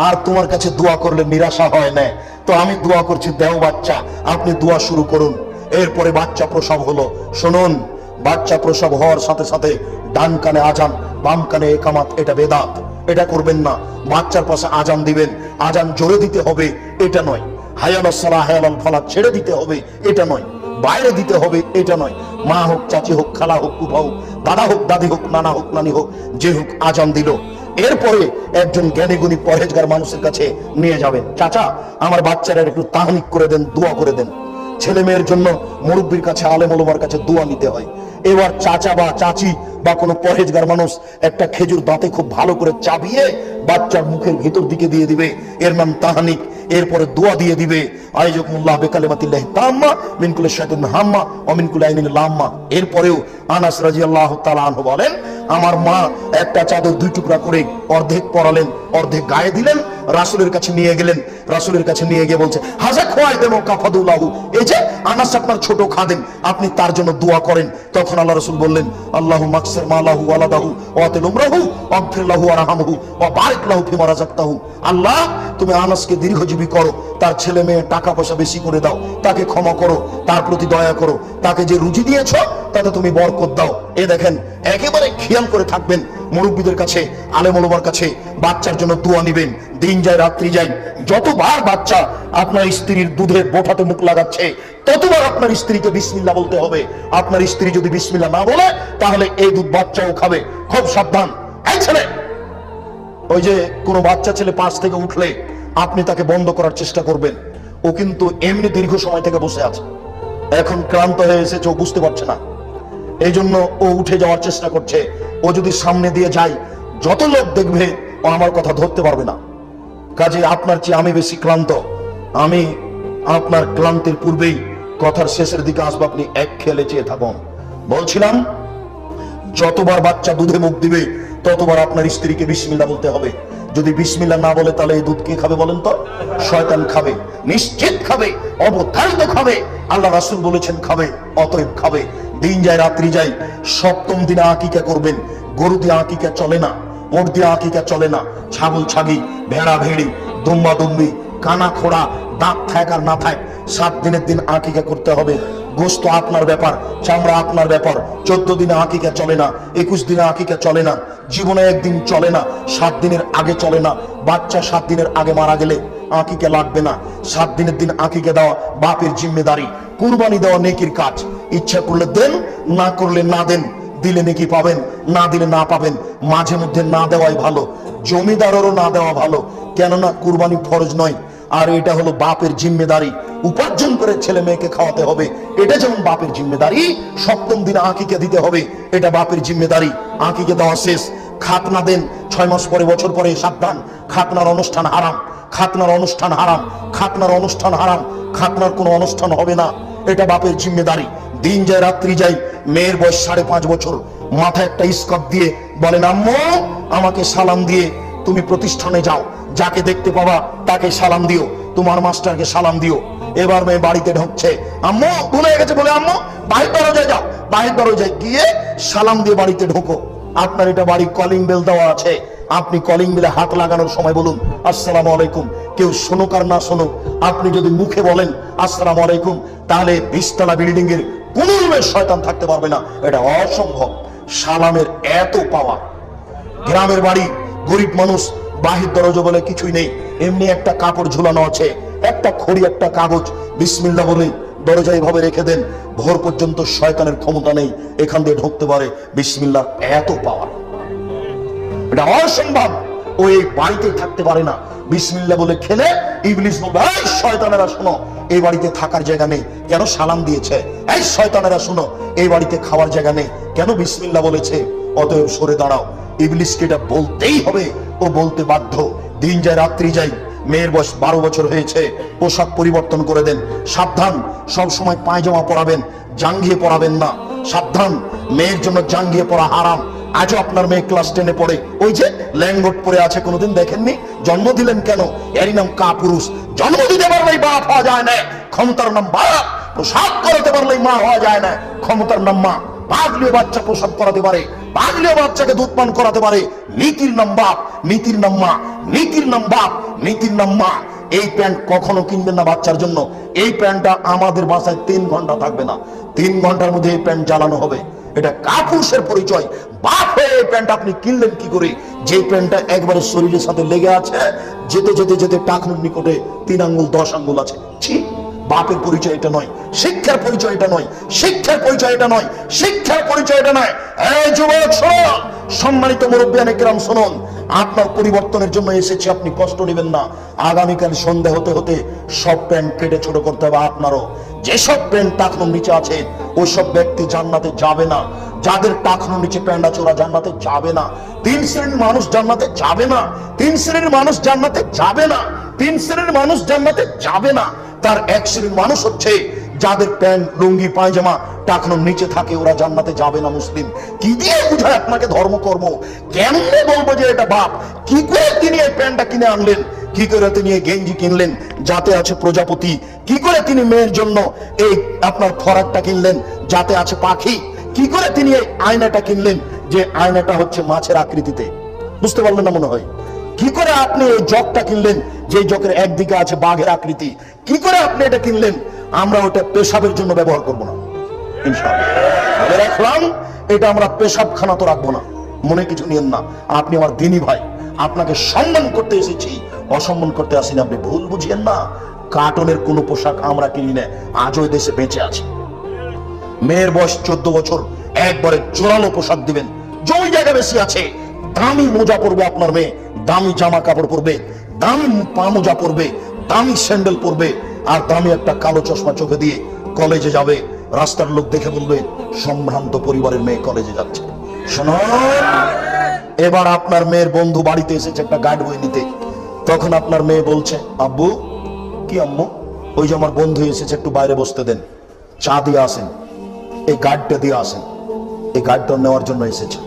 আর তোমার কাছে দোয়া করলে নিরাশা হয় না, তো আমি দোয়া করছি, দেও বাচ্চা, আপনি দোয়া শুরু করুন। এরপরে বাচ্চা প্রসব হলো। শুনুন, বাচ্চা প্রসব হওয়ার সাথে সাথে ডান কানে আজান, বাম কানে একামাত, এটা বেদাত, এটা করবেন না। বাচ্চার পাশে আজান দিবেন, আজান জোরে দিতে হবে, এটা নয়। হায়ালাস সালাহ হায়ালাল ফালাহ ছেড়ে দিতে হবে, এটা নয়। বাইরে দিতে হবে, এটা নয়। মা হোক, চাচি হোক, খালা হোক, ফুফা হোক, দাদা হোক, দাদি হোক, নানা হোক, নানি হোক, যে হোক, আজান দিল। এরপরে একজন জ্ঞানী গুণী পরহেজগার মানুষের কাছে নিয়ে যাবেন, চাচা আমার বাচ্চারা একটু তাহনিক করে দেন, দোয়া করে দেন। ছেলে মেয়ের জন্য মুরব্বির কাছে, আলেম ওলামার কাছে দোয়া নিতে হয়। এবার চাচা বা চাচি বা কোনো পরহেজগার মানুষ একটা খেজুর দাঁতে খুব ভালো করে চাবিয়ে বাচ্চার মুখের ভিতর দিকে দিয়ে দিবে, এর নাম তাহনিক। এরপরে দোয়া দিয়ে দিবে, আইজাকুমুল্লাহ বিকালিমাতিল্লাহি তাম্মা মিন কুল্লি শাইতানিন হাম্মা ওয়া মিন কুল্লি আইনিন লাম্মা। এরপরেও আনাস রাদিয়াল্লাহু তাআলা আনহু বলেন, আমার মা একটা চাদর 2 টুকরা করে অর্ধেক পরালেন, অর্ধেক গায়ে দিলেন, রাসূলের কাছে নিয়ে গেলেন। রাসূলের কাছে নিয়ে গিয়ে বলছে, হাজা খোয়াইদেম কাফাদুল্লাহু, এই যে আনাস আপনার ছোট খাদেম, আপনি তার জন্য দোয়া করেন। তখন আল্লাহ রাসূল বললেন, আল্লাহুম্মা আকসির মালাহু ওয়ালাদাহু ওয়া আতিল উমরাহু ওয়াগফির লাহু ওয়ারহামহু ওয়া বারিক লাহু ফিমা রাযাকতাহু। আল্লাহ তুমি আনাসকে দীর্ঘজীবী করো, তার ছেলে মেয়ে টাকা পয়সা বেশি করে দাও, তাকে ক্ষমা করো, তার প্রতি দয়া করো, তাকে যে রুজি দিয়েছো তাতে তুমি বরকত দাও। এ দেখেন, একেবারে খেয়াল করে থাকবেন, মুরব্বিদের কাছে, আলেম ওলামার কাছে বাচ্চার জন্য দোয়া নিবেন। দিন যায় রাত্রি যায়, যতবার বাচ্চা আপনার স্ত্রীর দুধের বোঠাতে মুখ লাগাচ্ছে, ততবার আপনার স্ত্রীকে বিসমিল্লাহ বলতে হবে। আপনার স্ত্রী যদি বিসমিল্লাহ না বলে, তাহলে এই দুধ বাচ্চাও খাবে। খুব সাবধান। এই ছেলে, ওই যে কোনো বাচ্চা ছেলে পাশ থেকে উঠলে আপনি তাকে বন্ধ করার চেষ্টা করবেন, ও কিন্তু এমনি দীর্ঘ সময় থেকে বসে আছে, এখন ক্লান্ত হয়ে এসেছে, ও বুঝতে পারছে না, এই জন্য ও উঠে যাওয়ার চেষ্টা করছে। ও যদি সামনে দিয়ে যায়, যত লোক দেখবে ও আমার কথা ধরতে পারবে না। কাজে আপনার চেয়ে আমি বেশি ক্লান্ত, আমি আপনার ক্লান্তির পূর্বেই কথার শেষের দিকে আসবো, আপনি এক খেলে চেয়ে থাকুন। বলছিলাম, যতবার বাচ্চা দুধে মুখ দিবে, ততবার আপনার স্ত্রীকে বিসমিল্লাহ বলতে হবে। যদি বিসমিল্লাহ না বলে, তাহলে এই দুধ কে খাবে বলেন তো? শয়তান খাবে, নিশ্চিত খাবে, অবধারিত খাবে। আল্লাহ রাসূল বলেছেন খাবে, অতএব খাবে। দিন যায় রাত্রি যায়, 7ম দিনে আকিকা করবেন। গরু দিয়ে আকিকা চলে না, ওট দিয়ে আকিকা চলে না, ছাগল ছাগি, ভেড়া ভেড়ি, দুম্বা দুম্বি, কানা খোড়া, দাঁত থাক আর না থাক, 7 দিনের দিন আকিকা করতে হবে। গোশত আপনার ব্যাপার, চামড়া আপনার ব্যাপার। 14 দিনে আকিকা চলে না, 21 দিনে আকিকা চলে না, জীবনে একদিন চলে না, 7 দিনের আগে চলে না। বাচ্চা 7 দিনের আগে মারা গেলে আকিকা লাগবে না। 7 দিনের দিন আকিকা দেওয়া বাপের জিম্মেদারি। কুরবানি দেওয়া নেকির কাজ। ইচ্ছা করলে দেন, না করলে না দেন। দিলে নাকি পাবেন, না দিলে না পাবেন। মাঝে মধ্যে না দেওয়াই ভালো, জমিদারেরও না দেওয়া ভালো, কেননা কুরবানি ফরজ নয়। আর এটা হলো বাপের জিম্মেদারি, উপার্জন করে ছেলে মেয়েকে খাওয়াতে হবে, এটা যেমন বাপের জিম্মেদারি। সপ্তম দিনে আকিকা দিতে হবে, এটা বাপের জিম্মেদারি। আকিকা দেওয়া শেষ, খাতনা দেন 6 মাস পরে, বছর পরে, সাবধান, খাতনার অনুষ্ঠান হারাম, খাতনার অনুষ্ঠান হারাম, খাতনার অনুষ্ঠান হারাম, খাতনার কোনো অনুষ্ঠান হবে না, এটা বাপের জিম্মেদারি। দিন যায় রাত্রি যায়, মেয়ের বয়স 5.5 বছর, মাথায় একটা স্কার্ফ দিয়ে বলেন, আম্মু আমাকে সালাম দিয়ে তুমি প্রতিষ্ঠানে যাও, যাকে দেখতে পাবা তাকে সালাম দিও, তোমার মাস্টারকে সালাম দিও। এবার মেয়ে বাড়িতে ঢুকছে, আম্মু ভুলে গেছে বলে, আম্মু বাহির দরজায় যাও, বাহির দরজায় গিয়ে সালাম দিয়ে বাড়িতে ঢোকো। আপনার এটা বাড়ি কলিং বেল দেওয়া আছে, আপনি কলিং বেলে হাত লাগানোর সময় বলুন আসসালামু আলাইকুম, কেউ শুনুক আর না শুনুক। আপনি যদি মুখে বলেন আসসালামু আলাইকুম, তাহলে 20 তলা বিল্ডিং এর কোন রুমে শয়তান থাকতে পারবে না, এটা অসম্ভব। সালামের এত পাওয়ার। গ্রামের বাড়ি, গরিব মানুষ, বাহির দরজা বলে কিছুই নেই, এমনি একটা কাপড় ঝুলানো আছে, একটা খড়ি, একটা কাগজ, বিসমিল্লাহ বলে দরজায় ভাবে রেখে দেন, ভোর পর্যন্ত শয়তানের ক্ষমতা নেই এখান দিয়ে ঢুকতে পারে। বিসমিল্লাহ এত পাওয়ার, এটা অসম্ভব। ও এই বাড়িতে থাকতে পারে না, বিসমিল্লাহ বলে খেলে ইবলিস বলবে, এই শয়তানেরা শোনো, এই বাড়িতে থাকার জায়গা নেই, কেন সালাম দিয়েছে। এই শয়তানেরা শোনো, এই বাড়িতে খাওয়ার জায়গা নেই, কেন বিসমিল্লাহ বলেছে। অতএব সরে দাঁড়াও। ইবলিসকে এটা বলতেই হবে, ও বলতে বাধ্য। দিন যায় রাত্রি যায়, মেয়ের বয়স 12 বছর হয়েছে, পোশাক পরিবর্তন করে দেন। সাবধান, সব সময় পায়জামা পরাবেন, জাঙ্গিয়ে পরাবেন না। সাবধান, মেয়ের জন্য জাঙ্গিয়ে পরা হারাম। আজও আপনার মেয়ে ক্লাস 10-এ পড়ে, ওই যে ল্যাঙ্গট পরে আছে, কোনোদিন দেখেননি? জন্ম দিলেন কেন? এরই নাম কাপুরুষ। জন্ম দিতে পারলেই বাপ হওয়া যায় না, ক্ষমতার নাম বাপ। পোশাক করাতে পারলেই মা হওয়া যায় না, ক্ষমতার নাম মা। পাগলিও বাচ্চা পোশাক করাতে পারে, পাগলিও বাচ্চাকে দুধ পান করাতে পারে, নীতির নাম বাপ, নীতির নাম মা, নীতির নাম বাপ, নীতির নাম মা। এই প্যান্ট কখনো কিনবেন না বাচ্চার জন্য। এই প্যান্টটা আমাদের বাসায় 3 ঘন্টা থাকবে না, 3 ঘন্টার মধ্যে এই প্যান্ট জ্বালানো হবে। এটা কাপুরুষের পরিচয়। বাপ হয়ে এই প্যান্ট আপনি কিনলেন কি করে? যে প্যান্টটা একবারে শরীরের সাথে লেগে আছে, যেতে যেতে যেতে টাকনুর নিকটে 3 আঙ্গুল 10 আঙ্গুল আছে। ঠিক বাপের পরিচয় এটা নয়, শিক্ষার পরিচয় এটা নয়, শিক্ষার পরিচয় এটা নয়, শিক্ষার পরিচয় এটা নয়। এই যুবক শোনো, সম্মানিত মুরব্বিয়ানে কেরাম শুনুন, আপনার পরিবর্তনের জন্য এসেছি, আপনি কষ্ট নেবেন না। আগামীকাল সন্ধ্যা হতে হতে সব প্যান্ট কেটে ছোট করতে হবে আপনারও। যেসব প্যান্ট টাকনুর নিচে আছে ওইসব ব্যক্তি জান্নাতে যাবে না। যাদের টাকনুর নিচে প্যান্ট আছে ওরা জান্নাতে যাবে না। 3 শ্রেণীর মানুষ জান্নাতে যাবে না, 3 শ্রেণীর মানুষ জান্নাতে যাবে না, 3 শ্রেণীর মানুষ জান্নাতে যাবে না। তার 1 শ্রেণীর মানুষ হচ্ছে যাদের প্যান্ট, লুঙ্গি, পায়জামা টাকনুর নিচে থাকে, ওরা জান্নাতে যাবে না। মুসলিম কি দিয়ে বুঝায় আপনাকে ধর্মকর্ম? কেমনে বলবো যে এটা বাপ? কি করে তিনি এই প্যান্টটা কিনে আনলেন? কি করে তিনি এই গেঞ্জি কিনলেন যাতে আছে প্রজাপতি? কি করে তিনি মেয়ের জন্য এই আপনার ফরাকটা কিনলেন যাতে আছে পাখি? কি করে তিনি এই আয়নাটা কিনলেন যে আয়নাটা হচ্ছে মাছের আকৃতিতে? বুঝতে পারলেন না মনে হয়? কি করে আপনি এই জগটা কিনলেন যে জগের একদিকে আছে বাঘের আকৃতি? কি করে আপনি এটা কিনলেন? আমরা ওটা পেশাবের জন্য ব্যবহার করব না ইনশাআল্লাহ। বলে রাখলাম, এটা আমরা পেশাবখানা তো রাখবো না, মনে কিছু নিয়েন না। আপনি আমার দিনী ভাই, আপনাকে সম্মান করতে এসেছি, অসম্মান করতে আসিনি, আপনি ভুল বুঝিয়েন না। কার্টনের কোনো পোশাক আমরা কিনি না, আজও দেশে বেঁচে আছে। মেয়ের বয়স 14 বছর, একবারে জোরালো পোশাক দিবেন। জমি জায়গা বেশি আছে, দামি মোজা পরবে আপনার মেয়ে, দামি জামা কাপড় পরবে, দামি পা মোজা পরবে, দামি স্যান্ডেল পরবে, আর দামি একটা কালো চশমা চোখে দিয়ে কলেজে যাবে। রাস্তার লোক দেখে বলবে সম্ভ্রান্ত পরিবারের মেয়ে কলেজে যাচ্ছে। শুনুন, এবার আপনার মেয়ের বন্ধু বাড়িতে এসেছে একটা গাইড বই নিতে। তখন আপনার মেয়ে বলছে, আব্বু। কি আম্মু? ওই যে আমার বন্ধু এসেছে, একটু বাইরে বসতে দেন, চা দিয়ে আসেন, এই গাইডটা দিয়ে আসেন। এই গাইডটা নেওয়ার জন্য এসেছে।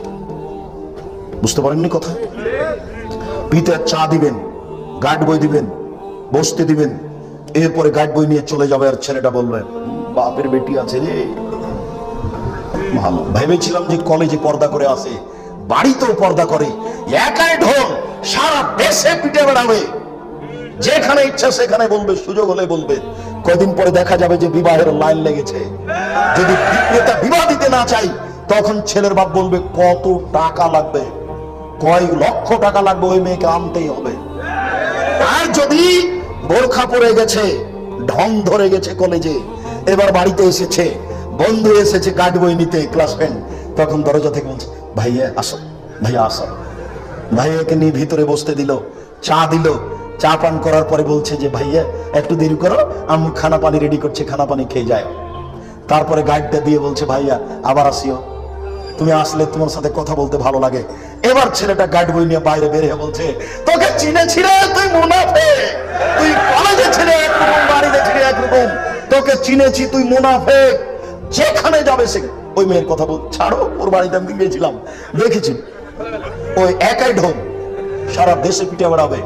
বুঝতে পারেননি কথা? পিতা চা দিবেন, গাইড বই দিবেন, বসতে দিবেন, এরপরে গাইড বই নিয়ে চলে যাবে। আর ছেলেটা বলবে, বাপের বেটি আছে রে, ভালো। ভেবেছিলাম যে কলেজে পর্দা করে আসে, বাড়িতেও পর্দা করে, একাই ঢোল, সারা দেশে পিটে বেড়াবে, যেখানে ইচ্ছা সেখানে বলবে, সুযোগ হলে বলবে। কয়দিন পরে দেখা যাবে যে বিবাহের লাইন লেগেছে। যদি বিক্রেতা বিবাহ দিতে না চাই, তখন ছেলের বাপ বলবে কত টাকা লাগবে, কয়েক লক্ষ টাকা লাগবে, ওই মেয়েকে আনতেই হবে। আর যদি বোরখা পরে গেছে, ঢং ধরে গেছে কলেজে, এবার বাড়িতে এসেছে, বন্ধু এসেছে গাইড বই নিতে, ক্লাস ফ্রেন্ড, তখন দরজা থেকে বলছে, ভাইয়া আসো, ভাইয়া আসো। ভাইয়াকে নিয়ে ভিতরে বসতে দিল, চা দিল। চা পান করার পরে বলছে যে ভাইয়া একটু দেরি করো, আম্মু খানা পানি রেডি করছে, খানা পানি খেয়ে যায়। তারপরে গাইডটা দিয়ে বলছে, ভাইয়া আবার আসিও, তুমি আসলে তোমার সাথে কথা বলতে ভালো লাগে। এবার ছেলেটা গাইড বই নিয়ে বাইরে বেরিয়ে বলছে, তোকে চিনেছি রে, তুই মুনাফিক, তুই কলেজে ছিলে একরকম, বাড়িতে ছিলে একরকম, তোকে চিনেছি, তুই মুনাফিক, যেখানে যাবে সে। ওই মেয়ের কথা বল, ছাড়ো, ওর বাড়িতে আমি গিয়েছিলাম, দেখেছি, ওই একাই ঢোক সারা দেশে পিঠে বেড়াবে।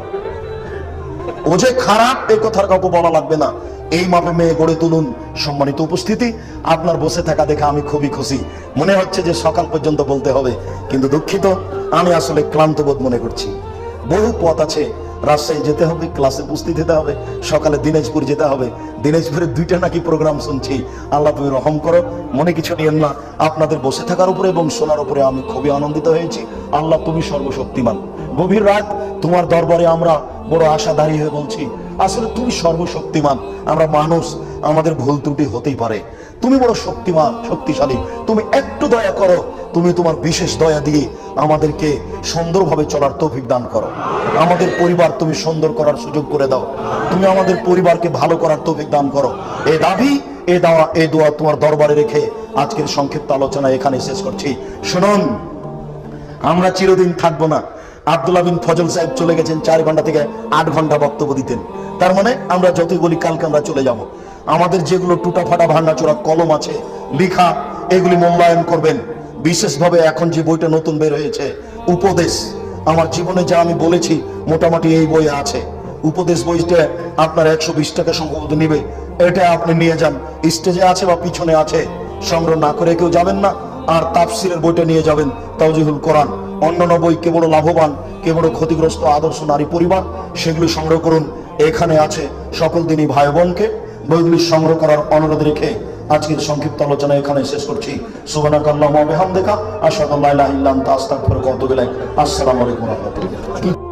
ও যে খারাপ এই কথার কাউকে বলা লাগবে না। এই মাপে মেয়ে গড়ে তুলুন। সম্মানিত উপস্থিতি, আপনার বসে থাকা দেখে আমি খুবই খুশি। মনে হচ্ছে যে সকাল পর্যন্ত বলতে হবে, কিন্তু দুঃখিত, আমি আসলে ক্লান্ত বোধ মনে করছি। বহু পথ আছে, রাজশাহী যেতে হবে, ক্লাসে উপস্থিত হতে হবে, সকালে দিনাজপুর যেতে হবে। দিনাজপুরে 2টা নাকি প্রোগ্রাম শুনছি। আল্লাহ তুমি রহম করো, মনে কিছু নিয়েন না। আপনাদের বসে থাকার উপরে এবং শোনার উপরে আমি খুবই আনন্দিত হয়েছি। আল্লাহ তুমি সর্বশক্তিমান। গভীর রাত তোমার দরবারে আমরা বড় আশাধারী হয়ে বলছি, আসলে তুমি সর্বশক্তিমান। আমরা মানুষ, আমাদের ভুল ত্রুটি হতেই পারে। তুমি বড় শক্তিমান, শক্তিশালী। তুমি একটু দয়া করো, তুমি তোমার বিশেষ দয়া দিয়ে আমাদেরকে সুন্দরভাবে চলার তৌফিক দান করো। আমাদের পরিবার তুমি সুন্দর করার সুযোগ করে দাও। তুমি আমাদের পরিবারকে ভালো করার তৌফিক দান করো। এই দাবি, এই দাওয়া, এই দোয়া তোমার দরবারে রেখে আজকের সংক্ষিপ্ত আলোচনা এখানে শেষ করছি। শুনুন, আমরা চিরদিন থাকবো না। আব্দুল্লাহ বিন ফজল সাহেব চলে গেছেন 4 ঘন্টা থেকে 8 ঘন্টা বক্তব্য দিতেন। তার মানে আমরা যতই বলি কালকে আমরা চলে যাব। আমাদের যেগুলো টুটা ফাটা ভাঙাচোরা কলম আছে, লিখা, এগুলি মূল্যায়ন করবেন। বিশেষভাবে এখন যে বইটা নতুন বের হয়েছে, উপদেশ, আমার জীবনে যা আমি বলেছি মোটামুটি এই বইয়ে আছে। উপদেশ বইটা আপনার 120 টাকা সম্ভবত নিবে। এটা আপনি নিয়ে যান, স্টেজে আছে বা পিছনে আছে, সংগ্রহ না করে কেউ যাবেন না। আর তাফসিরের বইটা নিয়ে যাবেন, তাওজিহুল কোরআন। অন্যান্য বই কে বড় লাভবান, কে বড় ক্ষতিগ্রস্ত আদর্শ নারী পরিবার, সেগুলি সংগ্রহ করুন। এখানে আছে সকল দিনই ভাই বোনকে। বইগুলি সংগ্রহ করার অনুরোধ রেখে আজকের সংক্ষিপ্ত আলোচনা এখানে শেষ করছি। সুবহানাকাল্লাহুম্মা ওয়া বিহামদিকা, আশহাদু আল্লা ইলাহা ইল্লা আনতা, আস্তাগফিরুকা ওয়া আতুবু ইলাইক। আসসালামু আলাইকুম ওয়া রাহমাতুল্লাহ।